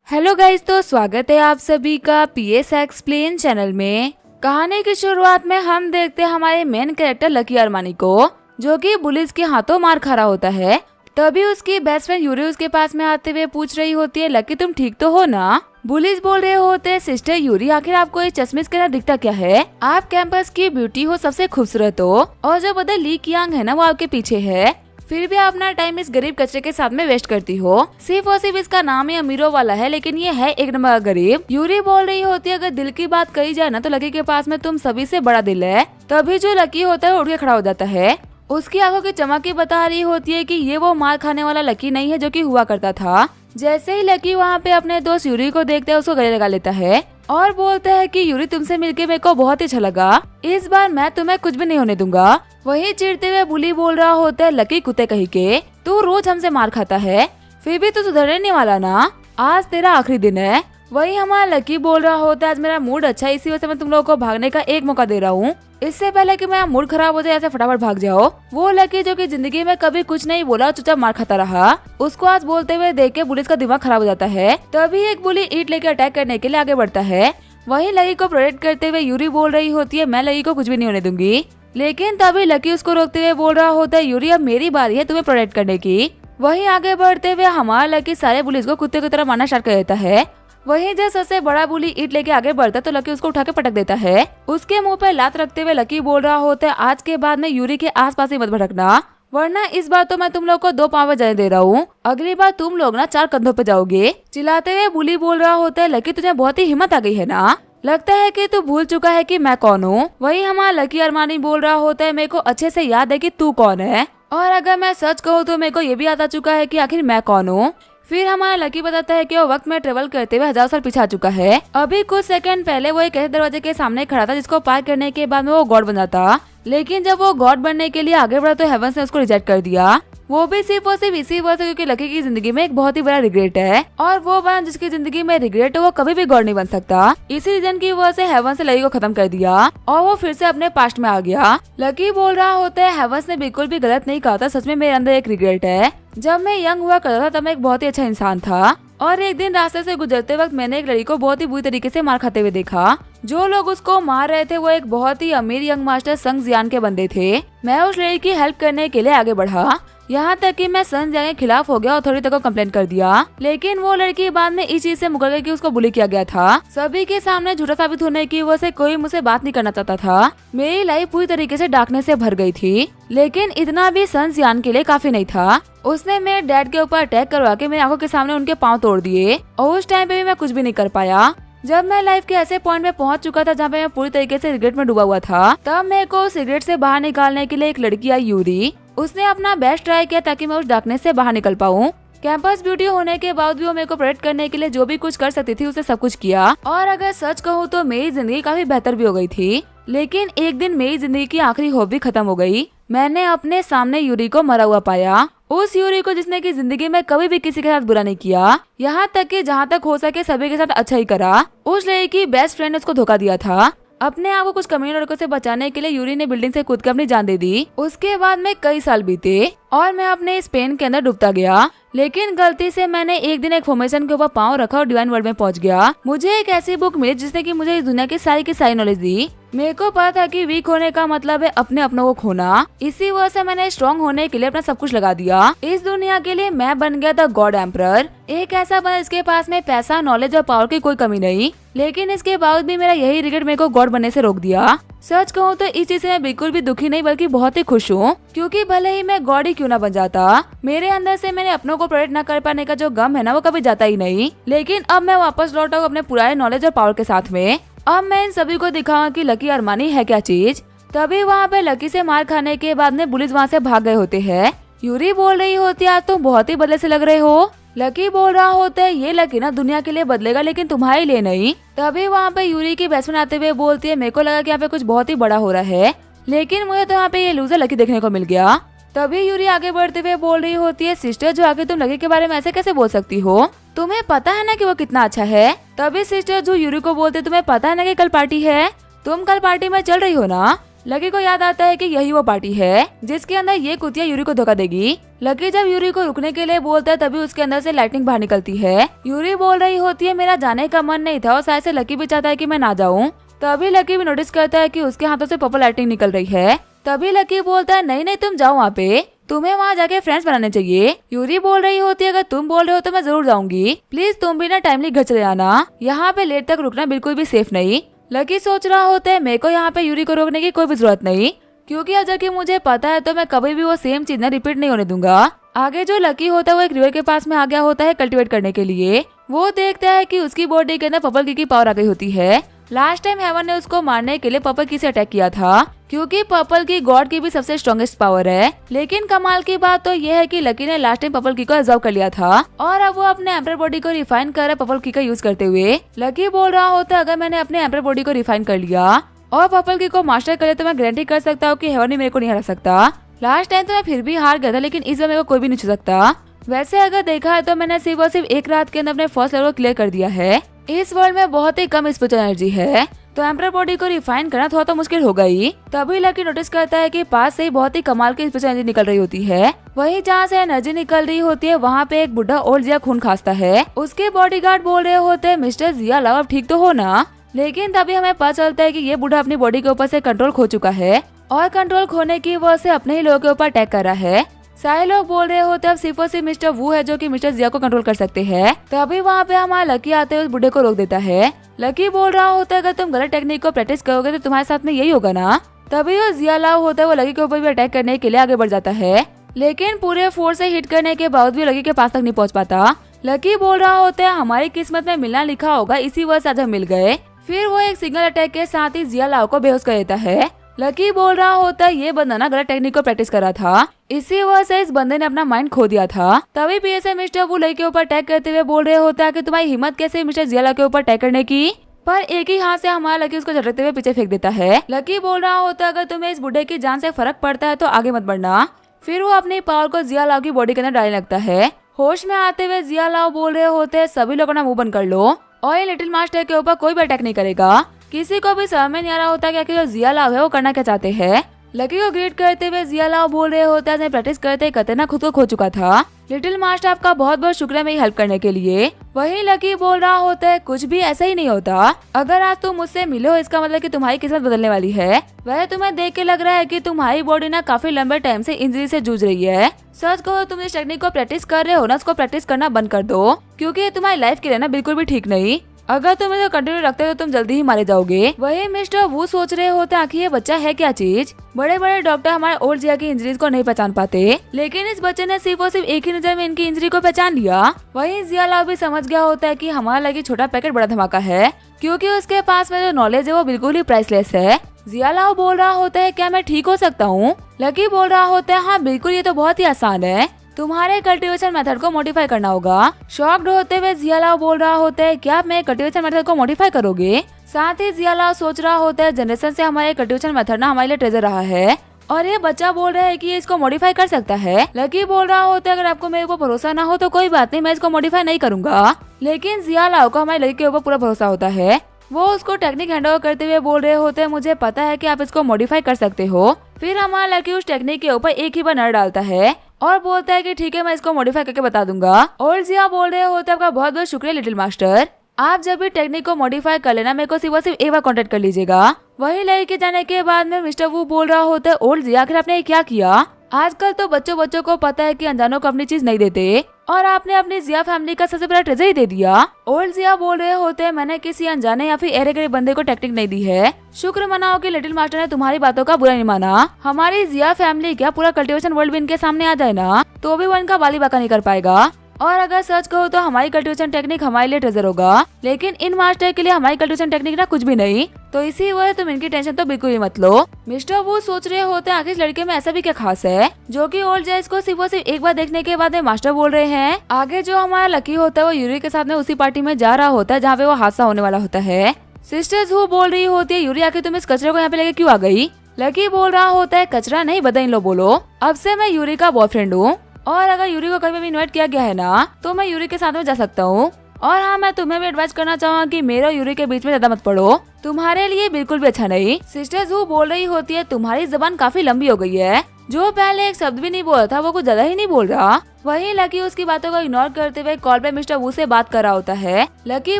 Hello guys, तो स्वागत है आप सभी का पीएस एक्सप्लेन चैनल में। कहानी की शुरुआत में हम देखते हैं हमारे मेन कैरेक्टर लकी अरमानी को, जो कि पुलिस के हाथों मार खा रहा होता है। तभी उसकी बेस्ट फ्रेंड यूरी उसके पास में आते हुए पूछ रही होती है, लकी तुम ठीक तो हो ना? पुलिस बोल रहे होते हैं, सिस्टर यूरी आखिर आपको इस चश्मे के अंदर दिखता क्या है? आप कैंपस की ब्यूटी हो, सबसे खूबसूरत हो, और जो बदल ली कियांग है ना वो आपके पीछे है। फिर भी अपना टाइम इस गरीब कचरे के साथ में वेस्ट करती हो। सिर्फ और सिर्फ इसका नाम ही अमीरों वाला है, लेकिन ये है एक नंबर गरीब। यूरी बोल रही होती है, अगर दिल की बात कही जाए ना तो लकी के पास में तुम सभी से बड़ा दिल है। तभी जो लकी होता है उठ के खड़ा हो जाता है। उसकी आंखों की चमक ही बता रही होती है कि ये वो मार खाने वाला लकी नहीं है जो कि हुआ करता था। जैसे ही लकी वहाँ पे अपने दोस्त यूरी को देखता है, उसको गले लगा लेता है और बोलता है कि यूरी तुमसे मिलके मेरे को बहुत ही अच्छा लगा, इस बार मैं तुम्हें कुछ भी नहीं होने दूंगा। वही चिढ़ते हुए बुली बोल रहा होता है, लकी कुत्ते कहीं के, तू रोज हमसे मार खाता है, फिर भी तू सुधरने नहीं वाला ना, आज तेरा आखिरी दिन है। वही हमारा लकी बोल रहा होता है, आज मेरा मूड अच्छा है, इसी वजह से मैं तुम लोगों को भागने का एक मौका दे रहा हूँ। इससे पहले कि मेरा मूड खराब हो जाए ऐसे फटाफट भाग जाओ। वो लकी जो कि जिंदगी में कभी कुछ नहीं बोला, चुपचाप मार खाता रहा, उसको आज बोलते हुए देख के पुलिस का दिमाग खराब हो जाता है। तभी एक बुली ईंट लेके अटैक करने के लिए आगे बढ़ता है। वही लकी को प्रोटेक्ट करते हुए यूरी बोल रही होती है, मैं लकी को कुछ भी नहीं होने दूंगी। लेकिन तभी लकी उसको रोकते हुए बोल रहा होता है, यूरी अब मेरी बारी है तुम्हें प्रोटेक्ट करने की। वहीं आगे बढ़ते हुए हमारा लकी सारे पुलिस को कुत्ते की तरह मारना स्टार्ट कर देता है। वहीं जब सबसे बड़ा बुली ईंट लेके आगे बढ़ता है तो लकी उसको उठा के पटक देता है। उसके मुंह पर लात रखते हुए लकी बोल रहा होता है, आज के बाद में यूरी के आसपास ही मत भटकना, वरना इस बार तो मैं तुम लोग को 2 पाँव जाने दे रहा हूँ, अगली बार तुम लोग ना 4 कंधों पे जाओगे। चिल्लाते हुए बुली बोल रहा होता है, लकी तुझे बहुत ही हिम्मत आ गई है ना, लगता है कि तू भूल चुका है कि मैं कौन हूँ। वही हमारा लकी अरमानी बोल रहा होता है, मेरे को अच्छे से याद है कि तू कौन है, और अगर मैं सच कहूँ तो मेरे को ये भी याद आ चुका है कि आखिर मैं कौन हूँ। फिर हमारा लकी बताता है कि वो वक्त में ट्रेवल करते हुए 1000 साल पीछे आ चुका है। अभी कुछ सेकंड पहले वो एक ऐसे दरवाजे के सामने खड़ा था जिसको पार करने के बाद में वो गॉड बना था, लेकिन जब वो गॉड बनने के लिए आगे बढ़ा तो हेवंस ने उसको रिजेक्ट कर दिया। वो भी सिर्फ और सिर्फ इसी वजह से क्योंकि लकी की जिंदगी में एक बहुत ही बड़ा रिग्रेट है, और वो बना जिसकी जिंदगी में रिग्रेट है वो कभी भी गॉड नहीं बन सकता। इसी रीजन की वजह से हेवंस ने लकी को खत्म कर दिया और वो फिर से अपने पास्ट में आ गया। लकी बोल रहा होता है, हेवंस ने बिल्कुल भी गलत नहीं कहा था, सच में मेरे अंदर एक रिग्रेट है। जब मैं यंग हुआ करता था तब मैं एक बहुत ही अच्छा इंसान था, और एक दिन रास्ते से गुजरते वक्त मैंने एक लड़की को बहुत ही बुरी तरीके से मार खाते हुए देखा। जो लोग उसको मार रहे थे वो एक बहुत ही अमीर यंग मास्टर संग जियान के बंदे थे। मैं उस लड़की की हेल्प करने के लिए आगे बढ़ा, यहाँ तक कि मैं संग जियान के खिलाफ हो गया और थोड़ी तक को कंप्लेंट कर दिया, लेकिन वो लड़की बाद में इस चीज से मुकर गई कि उसको बुली किया गया था। सभी के सामने झूठा साबित होने की वजह से कोई मुझसे बात नहीं करना चाहता था। मेरी लाइफ पूरी तरीके से डार्कनेस से भर गई थी, लेकिन इतना भी संग जियान के लिए काफी नहीं था। उसने मेरे डैड के ऊपर अटैक करवा के मेरी आंखों के सामने उनके पाँव तोड़ दिए, और उस टाइम पे भी मैं कुछ भी नहीं कर पाया। जब मैं लाइफ के ऐसे पॉइंट में पहुंच चुका था जहाँ पे मैं पूरी तरीके से रिग्रेट में डूबा हुआ था, तब मेरे को उस रिग्रेट से बाहर निकालने के लिए एक लड़की आई यूरी। उसने अपना बेस्ट ट्राई किया ताकि मैं उस डार्कनेस से बाहर निकल पाऊँ। कैंपस ब्यूटी होने के बाद भी वो मेरे को प्रोटेक्ट करने के लिए जो भी कुछ कर सकती थी उसने सब कुछ किया, और अगर सच कहूँ तो मेरी जिंदगी काफी बेहतर भी हो गई थी। लेकिन एक दिन मेरी जिंदगी की आखिरी होप भी खत्म हो गई। मैंने अपने सामने यूरी को मरा हुआ पाया, उस यूरी को जिसने की जिंदगी में कभी भी किसी के साथ बुरा नहीं किया, यहाँ तक कि जहाँ तक हो सके सभी के साथ अच्छा ही करा। उस लड़की की बेस्ट फ्रेंड ने उसको धोखा दिया था। अपने आप को कुछ कमीने लड़कों से बचाने के लिए यूरी ने बिल्डिंग से कूद कर अपनी जान दे दी। उसके बाद में कई साल बीते और मैं अपने इस पेन के अंदर डूबता गया, लेकिन गलती से मैंने एक दिन एक फॉर्मेशन के ऊपर पाँव रखा और डिवाइन वर्ल्ड में पहुंच गया। मुझे एक ऐसी बुक मिली जिसने कि मुझे इस दुनिया की सारी नॉलेज दी। मेरे को पता था कि वीक होने का मतलब है अपने अपनों को खोना, इसी वजह से मैंने स्ट्रॉन्ग होने के लिए अपना सब कुछ लगा दिया। इस दुनिया के लिए मैं बन गया था गॉड एम्परर, एक ऐसा बना जिसके पास में पैसा, नॉलेज और पावर की कोई कमी नहीं, लेकिन इसके बावजूद भी मेरा यही रिग्रेट मेरे को गॉड बनने से रोक दिया। सच कहूँ तो इस चीज से मैं बिल्कुल भी दुखी नहीं बल्कि बहुत ही खुश हूँ, क्योंकि भले ही मैं गॉड ही क्यों ना बन जाता, मेरे अंदर से मैंने अपनों को प्रोटेक्ट न कर पाने का जो गम है ना वो कभी जाता ही नहीं। लेकिन अब मैं वापस लौटा हूँ अपने पुराने नॉलेज और पावर के साथ में। अब मैं इन सभी को दिखाऊंगा कि लकी अरमानी है क्या चीज। तभी वहाँ पे लकी से मार खाने के बाद में पुलिस वहाँ से भाग गए होते हैं। यूरी बोल रही होती है, आज तुम बहुत ही बदले से लग रहे हो। लकी बोल रहा होता है, ये लकी ना दुनिया के लिए बदलेगा लेकिन तुम्हारे लिए नहीं। तभी वहाँ पे यूरी की बेस्ट फ्रेंड आते हुए बोलती है, मेरे को लगा कि यहाँ पे कुछ बहुत ही बड़ा हो रहा है, लेकिन मुझे तो यहाँ पे ये लूजर लकी देखने को मिल गया। तभी यूरी आगे बढ़ते हुए बोल रही होती है, सिस्टर जो आगे तुम लकी के बारे में ऐसे कैसे बोल सकती हो, तुम्हें पता है ना कि वो कितना अच्छा है। तभी सिस्टर जो यूरी को बोलते, तुम्हें पता है ना कि कल पार्टी है, तुम कल पार्टी में चल रही हो ना। लकी को याद आता है कि यही वो पार्टी है जिसके अंदर ये कुतिया यूरी को धोखा देगी। लकी जब यूरी को रुकने के लिए बोलता है तभी उसके अंदर से लाइटनिंग बाहर निकलती है। यूरी बोल रही होती है मेरा जाने का मन नहीं था और शायद से लकी भी चाहता है कि मैं ना जाऊँ। तभी लकी भी नोटिस करता है कि उसके हाथों से पर्पल लाइटिंग निकल रही है। तभी लकी बोलता है नहीं नहीं तुम जाओ वहाँ पे, तुम्हें वहाँ जाके फ्रेंड्स बनाने चाहिए। यूरी बोल रही होती है अगर तुम बोल रहे हो तो मैं जरूर जाऊंगी, प्लीज तुम भी ना टाइमली घर चले आना, यहाँ पे लेट तक रुकना बिल्कुल भी सेफ नहीं। लकी सोच रहा होता है मेरे को यहाँ पे यूरी को रोकने की कोई भी जरूरत नहीं, क्योंकि अब जबकि मुझे पता है तो मैं कभी भी वो सेम चीज ना रिपीट नहीं होने दूंगा। आगे जो लकी होता है वो एक रिवर के पास में आ गया होता है कल्टीवेट करने के लिए। वो देखता है कि उसकी बॉडी के अंदर पर्पल की पावर आ गई होती है। लास्ट टाइम हेवन ने उसको मारने के लिए पर्पल की से अटैक किया था, क्योंकि पर्पल की गॉड की भी सबसे स्ट्रॉन्गेस्ट पावर है। लेकिन कमाल की बात तो यह है कि लकी ने लास्ट टाइम पर्पल की को एब्जॉर्ब कर लिया था और अब वो अपने एम्पर बॉडी को रिफाइन कर रहा है पर्पल की का यूज करते हुए। लकी बोल रहा होता है अगर मैंने अपने एम्पर बॉडी को रिफाइन कर लिया और पर्पल की को मास्टर करे तो मैं गारंटी कर सकता हूँ कि हेवन भी मेरे को नहीं हरा सकता। लास्ट टाइम तो मैं फिर भी हार गया था, लेकिन इस बार मेरे को कोई भी नहीं छू सकता। वैसे अगर देखा है तो मैंने सिर्फ और सिर्फ एक रात के अंदर अपने फर्स्ट लेवल को क्लियर कर दिया है। इस वर्ल्ड में बहुत ही कम स्पिरिचुअल एनर्जी है, तो एम्पर बॉडी को रिफाइन करना थोड़ा तो मुश्किल होगा ही। तभी लकी नोटिस करता है कि पास से ही बहुत ही कमाल की स्पिरिचुअल एनर्जी निकल रही होती है। वहीं जहाँ से एनर्जी निकल रही होती है वहाँ पे एक बुढ़ा ओल्ड जिया खून खांसता है। उसके बॉडीगार्ड बोल रहे होते हैं मिस्टर जिया लाओ अब ठीक तो हो ना। लेकिन तभी हमें पता चलता है कि ये बुढ़ा अपनी बॉडी के ऊपर से कंट्रोल खो चुका है और कंट्रोल खोने की वजह से अपने ही लोगों के ऊपर अटैक कर रहा है। सारे लोग बोल रहे होते अब सिर्फ और सिर्फ मिस्टर वू है जो कि मिस्टर जिया को कंट्रोल कर सकते हैं। तभी वहाँ पे हमारा लकी आते हुए उस बुढ़े को रोक देता है। लकी बोल रहा होता है अगर तुम गलत टेक्निक को प्रैक्टिस करोगे तो तुम्हारे साथ में यही होगा ना। तभी वो जिया लाओ होता है वो लकी के ऊपर भी अटैक करने के लिए आगे बढ़ जाता है, लेकिन पूरे फोर्स से हिट करने के बावजूद भी लकी के पास तक नहीं पहुँच पाता। लकी बोल रहा होता है हमारी किस्मत में मिलना लिखा होगा, इसी वजह से आज हम मिल गए। फिर वो एक सिंगल अटैक के साथ ही जिया लाओ को बेहोश कर देता है। लकी बोल रहा होता है ये बंदा ना गलत टेक्निक को प्रैक्टिस कर रहा था, इसी वजह से इस बंदे ने अपना माइंड खो दिया था। तभी पीएसए मिस्टर वू लकी के ऊपर अटैक करते हुए बोल रहे होता है कि तुम्हारी हिम्मत कैसे मिस्टर जिया लाओ के ऊपर अटैक करने की, पर एक ही हाथ से हमारा लकी उसको झटकते हुए पीछे फेंक देता है। लकी बोल रहा होता है अगर तुम्हें इस बुढ़े की जान से फर्क पड़ता है तो आगे मत बढ़ना। फिर वो अपनी पावर को जिया लाओ की बॉडी के अंदर डालने लगता है। होश में आते हुए जिया लाओ बोल रहे होते हैं सभी लोग अपना मुंह बंद कर लो और ये लिटिल मास्टर के ऊपर कोई भी अटैक नहीं करेगा। किसी को भी समझ में नहीं आ रहा होता कि जो जिया लाओ है वो करना क्या चाहते हैं। लकी को ग्रीट करते हुए जिया लाओ बोल रहे होते हैं प्रैक्टिस करते करते ना खुद को खो चुका था। लिटिल मास्टर आपका बहुत बहुत शुक्रिया मेरी हेल्प करने के लिए। वहीं लकी बोल रहा होता है कुछ भी ऐसा ही नहीं होता, अगर आज तुम मुझसे मिले हो इसका मतलब कि तुम्हारी किस्मत बदलने वाली है। वह तुम्हें देख के लग रहा है कि तुम्हारी बॉडी ना काफी लंबे टाइम से इंजरी से जूझ रही है। सच कहो तुम इस टेक्निक को प्रैक्टिस कर रहे हो ना, उसको प्रैक्टिस करना बंद कर दो, क्योंकि ये तुम्हारी लाइफ के लिए ना बिल्कुल भी ठीक नहीं। अगर तुम इसे कंटिन्यू रखते हो तो तुम जल्दी ही मारे जाओगे। वही मिस्टर वो सोच रहे होते आखिर ये बच्चा है क्या चीज। बड़े बड़े डॉक्टर हमारे ओल्ड जिया की इंजरीज को नहीं पहचान पाते, लेकिन इस बच्चे ने सिर्फ और सिर्फ एक ही नजर में इनकी इंजरी को पहचान लिया। वही जिया लाओ भी समझ गया होता है कि हमारा लगी छोटा पैकेट बड़ा धमाका है, क्योंकि उसके पास में जो नॉलेज है वो बिल्कुल ही प्राइसलेस है। जिया लाओ बोल रहा होता है क्या मैं ठीक हो सकता हूँ। लकी बोल रहा होता है हाँ बिल्कुल, ये तो बहुत ही आसान है, तुम्हारे कल्टीवेशन मेथड को मॉडिफाई करना होगा। शॉक्ड होते हुए जिया लाओ बोल रहा होता है क्या आप मेरे कल्टीवेशन मेथड को मॉडिफाई करोगे। साथ ही जिया लाओ सोच रहा होता है जनरेशन से हमारे कल्टीवेशन मेथड ना हमारे लिए ट्रेजर रहा है और ये बच्चा बोल रहा है कि ये इसको मॉडिफाई कर सकता है। लकी बोल रहा होता है अगर आपको मेरे ऊपर भरोसा ना हो तो कोई बात नहीं, मैं इसको मॉडिफाई नहीं करूंगा। लेकिन जिया लाओ को हमारे लकी के ऊपर पूरा भरोसा होता है। वो उसको टेक्निक हैंडओवर करते हुए बोल रहे होते हैं मुझे पता है कि आप इसको मॉडिफाई कर सकते हो। फिर हमारा लकी उस टेक्निक के ऊपर एक ही बार नजर डालता है और बोलता है कि ठीक है मैं इसको मॉडिफाई करके बता दूंगा। और जिया बोल रहे होते हैं आपका बहुत बहुत शुक्रिया लिटिल मास्टर, आप जब भी टेक्निक को मॉडिफाई कर लेना मेरे को सिर्फ एक बार कॉन्टेक्ट कर लीजिएगा। वही लड़की के जाने के बाद में मिस्टर वू बोल रहा होता है ओल्ड जिया आखिर आपने क्या किया। आजकल तो बच्चों को पता है कि अनजानों को अपनी चीज नहीं देते और आपने अपनी जिया फैमिली का सबसे बड़ा ट्रेजर ही दे दिया। ओल्ड जिया बोल रहे होते हैं मैंने किसी अनजाने या फिर एरे गरीब बंदे को टेक्निक नहीं दी है। शुक्र मनाओ कि लिटिल मास्टर ने तुम्हारी बातों का बुरा नहीं माना। हमारी जिया फैमिली क्या पूरा कल्टीवेशन वर्ल्ड भी इनके सामने आ जाए ना तो भी वो इनका बाली बाका नहीं कर पाएगा। और अगर सच कहो तो हमारी कल्टीवेशन टेक्निक हमारे लिए ट्रेजर होगा, लेकिन इन मास्टर के लिए हमारी कल्टीवेशन टेक्निक ना कुछ भी नहीं। तो इसी वजह तुम इनकी टेंशन तो बिल्कुल ही मत लो। मिस्टर वो सोच रहे होते हैं आखिर इस लड़के में ऐसा भी क्या खास है जो कि ओल्ड जैस को सिर्फ एक बार देखने के बाद में मास्टर बोल रहे हैं। आगे जो हमारा लकी होता है वो यूरी के साथ में उसी पार्टी में जा रहा होता है जहाँ पे वो हादसा होने वाला होता है। सिस्टर्स हु बोल रही होती है यूरी आखिर तुम इस कचरे को यहाँ पे लेके क्यों आ गई। लकी बोल रहा होता है कचरा नहीं बदल लो बोलो, अब से मैं यूरी का बॉयफ्रेंड हूँ और अगर यूरी को कहीं भी इन्वाइट किया गया है ना तो मैं यूरी के साथ में जा सकता हूँ। और हाँ मैं तुम्हें भी एडवाइस करना चाहूँगा कि मेरे और यूरी के बीच में ज्यादा मत पड़ो, तुम्हारे लिए बिल्कुल भी अच्छा नहीं। सिस्टर्स हु बोल रही होती है तुम्हारी जबान काफी लंबी हो गई है जो पहले एक शब्द भी नहीं बोल रहा था वो कुछ ज्यादा ही नहीं बोल रहा। वहीं लकी उसकी बातों को इग्नोर करते हुए कॉल पे मिस्टर वू से बात कर रहा होता है। लकी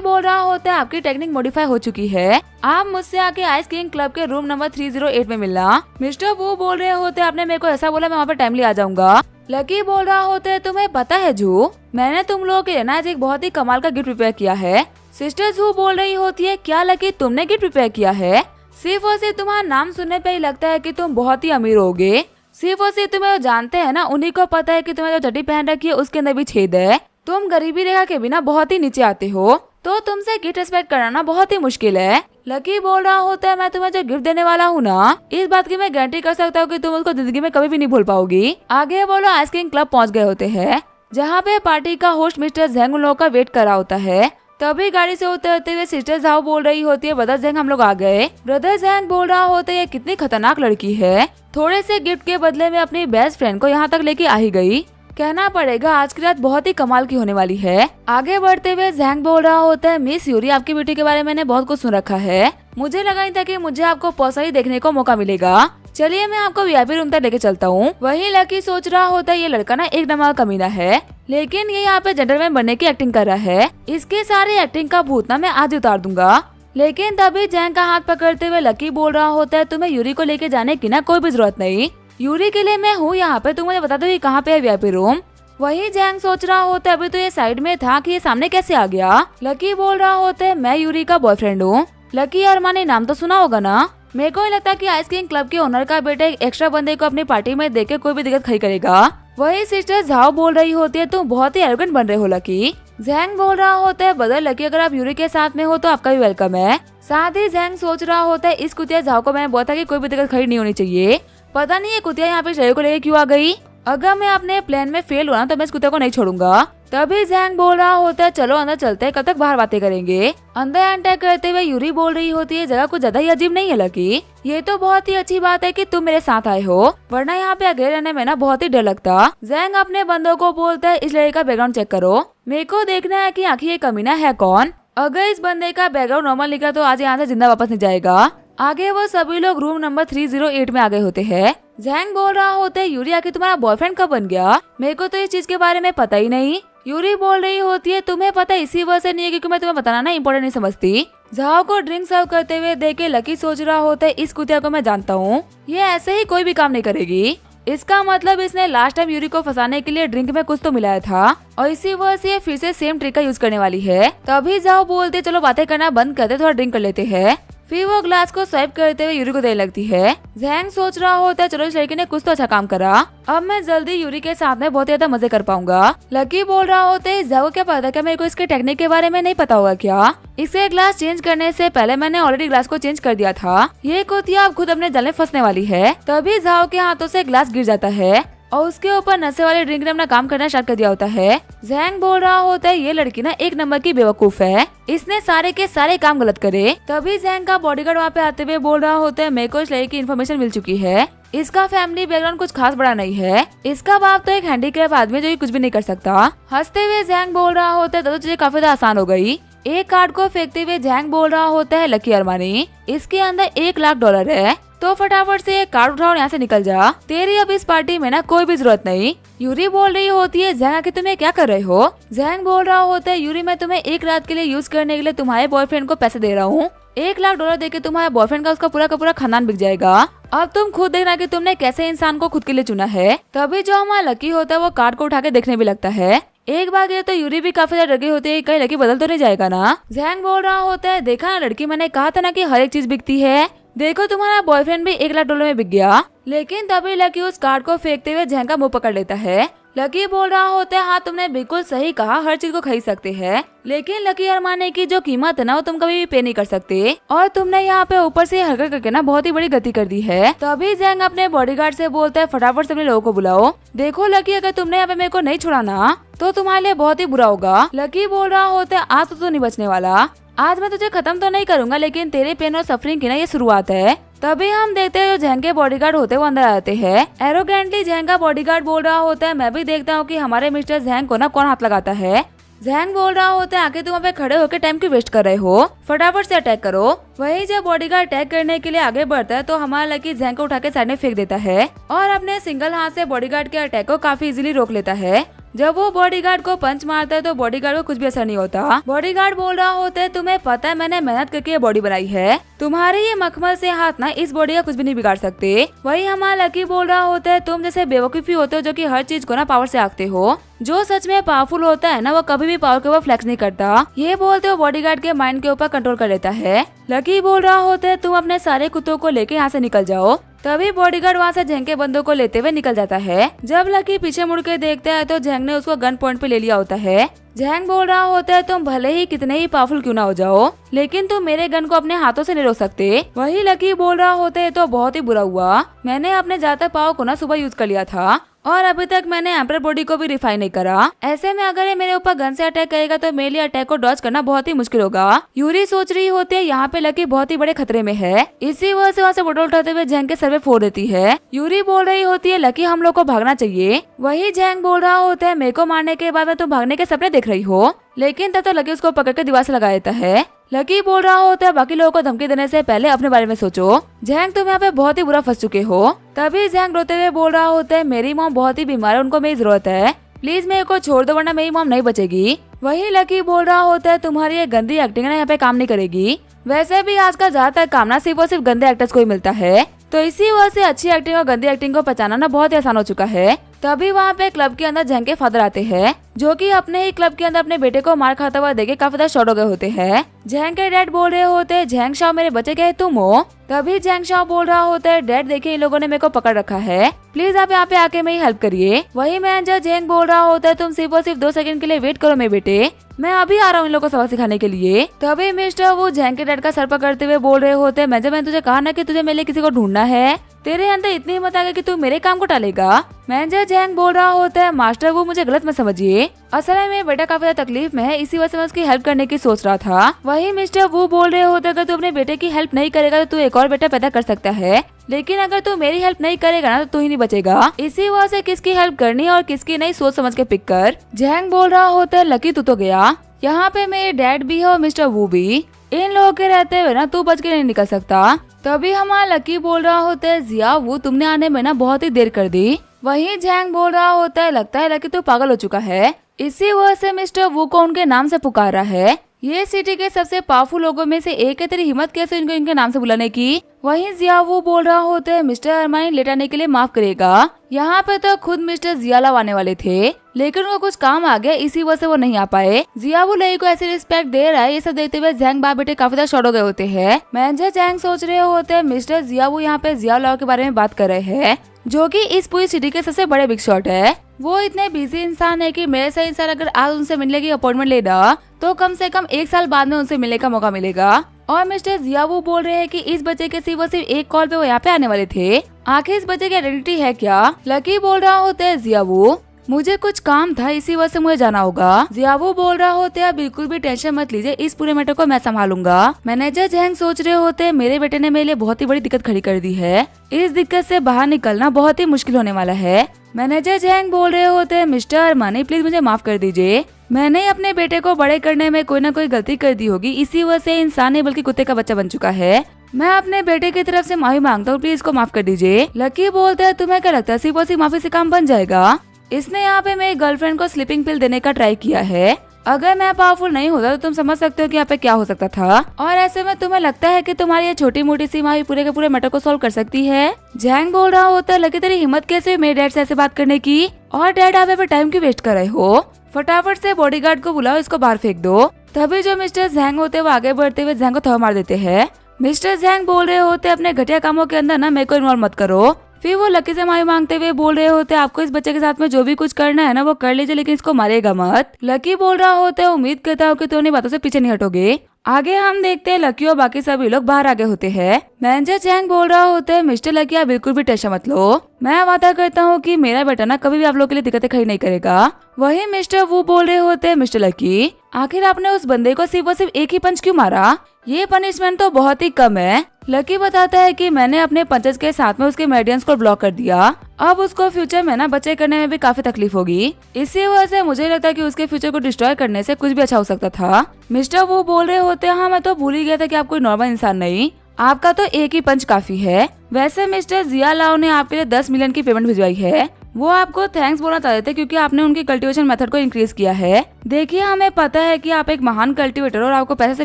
बोल रहा होता है आपकी टेक्निक मॉडिफाई हो चुकी है, आप मुझसे आके आइस किंग क्लब के रूम नंबर 308 में मिलना। मिस्टर वू बोल रहे होते आपने मेरे को ऐसा बोला मैं वहाँ पे टाइमली आ जाऊंगा। लकी बोल रहा होता है तुम्हें पता है जू, मैंने तुम लोगों के लिए ना आज एक बहुत ही कमाल का गिफ्ट प्रिपेयर किया है। सिस्टर जू बोल रही होती है क्या लकी तुमने गिफ्ट प्रिपेयर किया है? सिर्फ और सिर्फ तुम्हारा नाम सुनने पे ही लगता है कि तुम बहुत ही अमीर होगे। सिर्फ और सिर्फ तुम्हें जानते हैं ना उन्हीं को पता है कि तुम्हें जो चड्डी पहन रखी है उसके अंदर भी छेद है। तुम गरीबी रेखा के बिना बहुत ही नीचे आते हो, तो तुमसे गिफ्ट एक्सपेक्ट कराना बहुत ही मुश्किल है। लकी बोल रहा होता है मैं तुम्हें जो गिफ्ट देने वाला हूँ ना, इस बात की मैं गारंटी कर सकता हूँ कि तुम उसको जिंदगी में कभी भी नहीं भूल पाओगी। आगे बोलो आइस किंग क्लब पहुँच गए होते हैं, जहाँ पे पार्टी का होस्ट मिस्टर जेंग उन लोगों का वेट कर रहा होता है। तभी गाड़ी से उतरते हुए सिस्टर झाओ बोल रही होती है ब्रदर जेंग हम लोग आ गए। ब्रदर जेंग बोल रहा होता है ये कितनी खतरनाक लड़की है, थोड़े से गिफ्ट के बदले में अपनी बेस्ट फ्रेंड को यहाँ तक लेके आ ही गई। कहना पड़ेगा आज की रात बहुत ही कमाल की होने वाली है। आगे बढ़ते हुए जेंग बोल रहा होता है मिस यूरी आपकी ब्यूटी के बारे में मैंने बहुत कुछ सुन रखा है, मुझे लगा नहीं था कि मुझे आपको पर्सनली देखने को मौका मिलेगा। चलिए मैं आपको वीआईपी रूम तक लेके चलता हूँ। वही लकी सोच रहा होता है ये लड़का ना एक नंबर कमीना है, लेकिन ये यहाँ पे जेंटलमैन बनने की एक्टिंग कर रहा है। इसके सारे एक्टिंग का भूत ना मैं आज उतार दूंगा। लेकिन तभी जैंग का हाथ पकड़ते हुए लकी बोल रहा होता है तुम्हें यूरी को लेके जाने की ना कोई भी जरूरत नहीं, यूरी के लिए मैं हूँ यहाँ पे, तुम मुझे बता दो ये कहाँ पे है वीआईपी रूम। वही जैंग सोच रहा होता है अभी तो ये साइड में था कि ये सामने कैसे आ गया। लकी बोल रहा होता है मैं यूरी का बॉयफ्रेंड हूँ। लकी अरमानी नाम तो सुना होगा ना, मेरे को नहीं लगता कि आइस किंग क्लब के ओनर का बेटा एक एक्स्ट्रा बंदे को अपनी पार्टी में देख के कोई भी दिक्कत खड़ी करेगा। वही सिस्टर झाओ बोल रही होती है तुम बहुत ही एरोगेंट बन रहे हो लकी। जैंग बोल रहा होता है बदल लकी अगर आप यूरी के साथ में हो तो आपका भी वेलकम है। साथ ही जैंग सोच रहा होता है इस कुतिया झाओ को मैंने बोला था कि कोई भी दिक्कत खड़ी नहीं होनी चाहिए, पता नहीं ये कुतिया यहाँ पे शरीर को लेके क्यों आ गई। अगर मैं अपने प्लान में फेल हुआ तो मैं इस कुत्ते को नहीं छोड़ूंगा। तभी जैंग बोल रहा होता है चलो अंदर चलते हैं, कब तक बाहर बातें करेंगे। अंदर एंटर करते हुए यूरी बोल रही होती है जगह कुछ ज्यादा ही अजीब नहीं है लकी, ये तो बहुत ही अच्छी बात है कि तुम मेरे साथ आए हो, वरना यहाँ पे अकेले रहने में ना बहुत ही डर लगता। जैंग अपने बंदों को बोलता है इस लड़के का बैकग्राउंड चेक करो, मेरे को देखना है कि आखिर ये कमीना है कौन। अगर इस बंदे का बैकग्राउंड नॉर्मल निकला तो आज यहाँ से जिंदा वापस नहीं जाएगा। आगे वो सभी लोग रूम नंबर 308 में आ गए होते हैं। जैंग बोल रहा होता है यूरी आखिर तुम्हारा बॉयफ्रेंड कब बन गया, मेरे को तो इस चीज के बारे में पता ही नहीं। यूरी बोल रही होती है तुम्हें पता इसी वजह से नहीं है क्योंकि मैं तुम्हें बताना ना इम्पोर्टेंट नहीं समझती। झाओ को ड्रिंक सर्व करते हुए देख के लकी सोच रहा होता है इस कुतिया को मैं जानता हूँ, ये ऐसे ही कोई भी काम नहीं करेगी, इसका मतलब इसने लास्ट टाइम यूरी को फंसाने के लिए ड्रिंक में कुछ तो मिलाया था और इसी वजह से फिर से सेम ट्रिक का यूज करने वाली है। तभी जाओ बोलते चलो बातें करना बंद करते थोड़ा ड्रिंक कर लेते हैं। फिर वो ग्लास को स्वाइप करते हुए यूरी को देने लगती है। जैंग सोच रहा होता है चलो इस लड़की ने कुछ तो अच्छा काम करा, अब मैं जल्दी यूरी के साथ में बहुत ज्यादा मजे कर पाऊंगा। लकी बोल रहा होता है जाओ क्या पता क्या मेरे को इसके टेक्निक के बारे में नहीं पता होगा क्या, इसके ग्लास चेंज करने से पहले मैंने ऑलरेडी ग्लास को चेंज कर दिया था, ये कुतिया अब खुद अपने जल में फंसने वाली है। तभी जाओ के हाथों से ग्लास गिर जाता है और उसके ऊपर नशे वाले ड्रिंक ने अपना काम करना स्टार्ट कर दिया होता है। जैंग बोल रहा होता है ये लड़की ना एक नंबर की बेवकूफ है, इसने सारे के सारे काम गलत करे। तभी जैंग का बॉडीगार्ड वहाँ पे आते हुए बोल रहा होता है मेरे को इस लड़की की इन्फॉर्मेशन मिल चुकी है, इसका फैमिली बैकग्राउंड कुछ खास बड़ा नहीं है, इसका बाप तो एक हैंडीक्राफ्ट आदमी जो कुछ भी नहीं कर सकता। हंसते हुए जैंग बोल रहा होता है तो चीजें काफी ज्यादा आसान हो गई। एक कार्ड को फेंकते हुए जैंग बोल रहा होता है लकी अरमानी, इसके अंदर $1,00,000 है, तो फटाफट से ये कार्ड उठाओ यहाँ से निकल जा, तेरी अब इस पार्टी में ना कोई भी जरूरत नहीं। यूरी बोल रही होती है जैंग आखिर तुम्हें क्या कर रहे हो। जैंग बोल रहा होता है यूरी मैं तुम्हें एक रात के लिए यूज करने के लिए तुम्हारे बॉयफ्रेंड को पैसे दे रहा हूँ, $1,00,000 देके तुम्हारे बॉयफ्रेंड का उसका पूरा का पूरा खानदान बिक जाएगा, अब तुम खुद देखना कि तुमने कैसे इंसान को खुद के लिए चुना है। तभी जो हमारा लकी होता है वो कार्ड को उठा के देखने भी लगता है। एक बार गए तो यूरी भी काफी ज्यादा डर गई होती है कहीं लकी बदल तो नहीं जाएगा ना। जैंग बोल रहा होता है देखा ना लड़की, मैंने कहा था ना कि हर एक चीज बिकती है, देखो तुम्हारा बॉयफ्रेंड भी $1,00,000 में बिक गया। लेकिन तभी लकी उस कार्ड को फेंकते हुए जैंग का मुंह पकड़ लेता है। लकी बोल रहा होता है हाँ तुमने बिल्कुल सही कहा, हर चीज को खरीद सकते हैं, लेकिन लकी अरमाने की जो कीमत है ना वो तुम कभी भी पे नहीं कर सकते, और तुमने यहाँ पे ऊपर से हरकत करके ना बहुत ही बड़ी गलती कर दी है। तभी जैंग अपने बॉडीगार्ड से बोलता है फटाफट से अपने लोगों को बुलाओ, देखो लकी अगर तुमने यहाँ पे मेरे को नहीं छुड़ाना तो तुम्हारे लिए बहुत ही बुरा होगा। लकी बोल रहा होता है आज तो तू नहीं बचने वाला, आज मैं तुझे खत्म तो नहीं करूंगा लेकिन तेरे पेन और सफरिंग की ना ये शुरुआत है। तभी हम देखते हैं जो जैंग के बॉडीगार्ड होते हैं वो अंदर आते हैं। एरोगेंटली जैंग का बॉडीगार्ड बोल रहा होता है मैं भी देखता हूँ कि हमारे मिस्टर जैंग को ना कौन हाथ लगाता है। जैंग बोल रहा होता है आखिर तुम वहाँ पे खड़े होकर टाइम क्यों वेस्ट कर रहे हो, फटाफट से अटैक करो। वही जब बॉडीगार्ड अटैक करने के लिए आगे बढ़ता है तो हमारा लकी जैंग को उठा के साइड में फेंक देता है और अपने सिंगल हाथ से बॉडीगार्ड के अटैक को काफी इजीली रोक लेता है। जब वो बॉडीगार्ड को पंच मारता है तो बॉडीगार्ड को कुछ भी असर नहीं होता। बॉडीगार्ड बोल रहा होता है तुम्हें पता है मैंने मेहनत करके ये बॉडी बनाई है, तुम्हारे ये मखमल से हाथ ना इस बॉडी का कुछ भी नहीं बिगाड़ सकते। वही हमारा लकी बोल रहा होता है तुम जैसे बेवकूफी होते हो जो कि हर चीज को ना पावर से आंकते हो, जो सच में पावरफुल होता है ना वो कभी भी पावर के ऊपर फ्लेक्स नहीं करता। ये बोलते हो बॉडीगार्ड के माइंड के ऊपर कंट्रोल कर लेता है। लकी बोल रहा होता है तुम अपने सारे कुत्तों को लेके यहाँ से निकल जाओ। तभी बॉडीगार्ड वहाँ से जैंग के बंदों को लेते हुए निकल जाता है। जब लकी पीछे मुड़ के देखता है तो जैंग ने उसको गन पॉइंट पे ले लिया होता है। जैंग बोल रहा होता है तुम भले ही कितने ही पावरफुल क्यों ना हो जाओ लेकिन तुम मेरे गन को अपने हाथों से नहीं रोक सकते। वही लकी बोल रहा होता है तो बहुत ही बुरा हुआ, मैंने अपने ज्यादा पावर को ना सुबह यूज कर लिया था और अभी तक मैंने एम्पर बॉडी को भी रिफाइन नहीं करा। ऐसे में अगर ये मेरे ऊपर गन से अटैक करेगा तो मेरे लिए अटैक को डॉज करना बहुत ही मुश्किल होगा। यूरी सोच रही होती है यहाँ पे लकी बहुत ही बड़े खतरे में है, इसी वजह से वहाँ से बोतल उठाते हुए जैंग के सर पे फोड़ देती है। यूरी बोल रही होती है लकी हम लोग को भागना चाहिए। वही जैंग बोल रहा होता है मेरे को मारने के बाद में तुम भागने के सपने देख रही हो, लेकिन तब तो लकी उसको पकड़ के दीवार से लगा देता है। लकी बोल रहा होता है बाकी लोगों को धमकी देने से पहले अपने बारे में सोचो, जैंग तुम यहाँ पे बहुत ही बुरा फंस चुके हो। तभी जैंग रोते हुए बोल रहा होता है मेरी मॉम बहुत ही बीमार है, उनको मेरी जरूरत है, प्लीज मेरे को छोड़ दो वरना मेरी मॉम नहीं बचेगी। वही लकी बोल रहा होता है तुम्हारी ये गंदी एक्टिंग ना यहाँ पे काम नहीं करेगी, वैसे भी आजकल ज्यादातर काम ना सिर्फ और सिर्फ गंदे एक्टर्स को ही मिलता है, तो इसी वजह से अच्छी एक्टिंग और गंदी एक्टिंग को पहचानना ना बहुत ही आसान हो चुका है। तभी वहाँ पे क्लब के अंदर जैंग के फादर आते हैं जो कि अपने ही क्लब के अंदर अपने बेटे को मार खाता हुआ देखे काफी ज्यादा शॉक हो गए होते हैं। जैंग के डैड बोल रहे होते हैं जैंग शाओ मेरे बच्चे क्या है तुम हो। तभी जैंग शाओ बोल रहा होता है डैड देखिए इन लोगों ने मेरे को पकड़ रखा है, प्लीज आप यहाँ पे आके मेरी हेल्प करिए। वही मैनेजर जैंग बोल रहा होता है तुम सिर्फ और सिर्फ 2 सेकंड के लिए वेट करो मेरे बेटे, मैं अभी आ रहा हूँ इन लोगों को सबक सिखाने के लिए। तभी मिस्टर वो जैंग के डैड का सर पकड़ते हुए बोल रहे होते हैं मैंने तुझे कहा ना कि तुझे मेरे लिए किसी को ढूंढना है, तेरे अंदर इतनी हिम्मत आ गई कि तू मेरे काम को टालेगा। मैनेजर जैंग बोल रहा होता है मास्टर वो मुझे गलत मत समझिए, असल में मेरा बेटा काफी ज्यादा तकलीफ में है, इसी वजह से मैं उसकी हेल्प करने की सोच रहा था। वही मिस्टर वो बोल रहे होते अगर तू अपने बेटे की हेल्प नहीं करेगा तो तू एक और बेटा पैदा कर सकता है, लेकिन अगर तू मेरी हेल्प नहीं करेगा ना तो तू ही नहीं बचेगा, इसी वजह से किसकी हेल्प करनी और किसकी नहीं सोच समझ के पिक कर। जैंग बोल रहा होता है लकी तू तो गया, यहाँ पे मेरे डैड भी है और मिस्टर वू भी, इन लोगों के रहते हुए ना तू बच के नहीं निकल सकता। तभी हमारा लकी बोल रहा होता है जिया वो तुमने आने में ना बहुत ही देर कर दी। वही जैंग बोल रहा होता है लगता है लकी तू पागल हो चुका है, इसी वजह से मिस्टर वू को उनके नाम से पुकार रहा है, ये सिटी के सबसे पावरफुल लोगों में से एक है, तेरी हिम्मत कैसे इनको इनके नाम से बुलाने की। वहीं जिया वो बोल रहा होता है मिस्टर अरमानी लेट आने के लिए माफ करेगा, यहाँ पे तो खुद मिस्टर जियालाव आने वाले थे लेकिन उनको कुछ काम आ गया इसी वजह से वो नहीं आ पाए। जियावू लई को ऐसे रिस्पेक्ट दे रहा है, ये सब देखते हुए जैंग बाप बेटे काफी ज्यादा शॉर्ट हो गए होते हैं। मैनेजर जैंग सोच रहे होते हैं मिस्टर जियावू यहाँ पे जियालाव के बारे में बात कर रहे हैं जो कि इस पूरी सिटी के सबसे बड़े बिग शॉट है। वो इतने बिजी इंसान है कि मेरे से इंसान अगर आज उनसे मिलने की अपॉइंटमेंट लेगा तो कम से कम 1 साल बाद में उनसे मिलने का मौका मिलेगा। और मिस्टर जियावू बोल रहे हैं कि इस बच्चे के सिर्फ एक कॉल पे वो यहाँ पे आने वाले थे, आखिर इस बच्चे की आइडेंटिटी है क्या। लकी बोल रहा होता है जियावू मुझे कुछ काम था इसी वजह से मुझे जाना होगा। जियावू बोल रहा होते हैं बिल्कुल भी टेंशन मत लीजिए, इस पूरे मैटर को मैं संभालूंगा। मैनेजर जैंग सोच रहे होते हैं मेरे बेटे ने मेरे लिए बहुत ही बड़ी दिक्कत खड़ी कर दी है, इस दिक्कत से बाहर निकलना बहुत ही मुश्किल होने वाला है। मैनेजर जैंग बोल रहे होते हैं मिस्टर अरमानी प्लीज मुझे माफ कर दीजिए, मैंने अपने बेटे को बड़े करने में कोई ना कोई गलती कर दी होगी, इसी वजह से इंसान नहीं बल्कि कुत्ते का बच्चा बन चुका है, मैं अपने बेटे की तरफ से माफी मांगता हूँ, प्लीज इसको माफ कर दीजिए। लकी बोलता है तुम्हें क्या लगता है सिर्फ और सिर्फ माफी से काम बन जाएगा, इसने यहाँ पे मेरी गर्लफ्रेंड को स्लीपिंग पिल देने का ट्राई किया है, अगर मैं पावरफुल नहीं होता तो तुम समझ सकते हो कि यहाँ पे क्या हो सकता था, और ऐसे में तुम्हें लगता है कि तुम्हारी ये छोटी मोटी सी माफी पूरे के पूरे मैटर को सॉल्व कर सकती है। जैंग बोल रहा होता है लकी तेरी हिम्मत कैसे हुई मेरे डैड से ऐसे बात करने की, और डैड आप पे टाइम क्यों वेस्ट कर रहे हो, फटाफट से बॉडीगार्ड को बुलाओ, इसको बाहर फेंक दो। तभी जो मिस्टर जैंग होते हैं वो आगे बढ़ते हुए जैंग को थप्पड़ मार देते हैं। मिस्टर जैंग बोल रहे होते अपने घटिया कामों के अंदर ना मेरे को इन्वॉल्व मत करो। फिर वो लकी से माफी मांगते हुए बोल रहे होते आपको इस बच्चे के साथ में जो भी कुछ करना है ना वो कर लीजिए, लेकिन इसको मारेगा मत। लकी बोल रहा होता है उम्मीद करता हूँ कि तुम अपनी बातों से पीछे नहीं हटोगे, आगे हम देखते हैं लकी और बाकी सभी लोग बाहर आगे होते हैं। मैनेजर चैंग बोल रहा होता है, मिस्टर लकी आप बिल्कुल भी टेंशन मत लो, मैं वादा करता हूँ कि मेरा बेटा ना कभी भी आप लोग के लिए दिक्कतें खड़ी नहीं करेगा। वही मिस्टर वो बोल रहे होते हैं, मिस्टर लकी आखिर आपने उस बंदे को सिर्फ और सिर्फ एक ही पंच क्यों मारा, ये पनिशमेंट तो बहुत ही कम है। लकी बताता है कि मैंने अपने पंचेस के साथ में उसके मेडियंस को ब्लॉक कर दिया, अब उसको फ्यूचर में ना बच्चे करने में भी काफी तकलीफ होगी, इसी वजह से मुझे लगता है कि उसके फ्यूचर को डिस्ट्रॉय करने से कुछ भी अच्छा हो सकता था। मिस्टर वो बोल रहे होते हैं, हाँ मैं तो भूल ही गया था कि आप कोई नॉर्मल इंसान नहीं, आपका तो एक ही पंच काफी है। वैसे मिस्टर जिया लाओ ने आपके लिए 10 मिलियन की पेमेंट भिजवाई है, वो आपको थैंक्स बोलना चाहते थे क्योंकि आपने उनकी कल्टीवेशन मेथड को इंक्रीज किया है। देखिए हमें पता है कि आप एक महान कल्टीवेटर और आपको पैसे से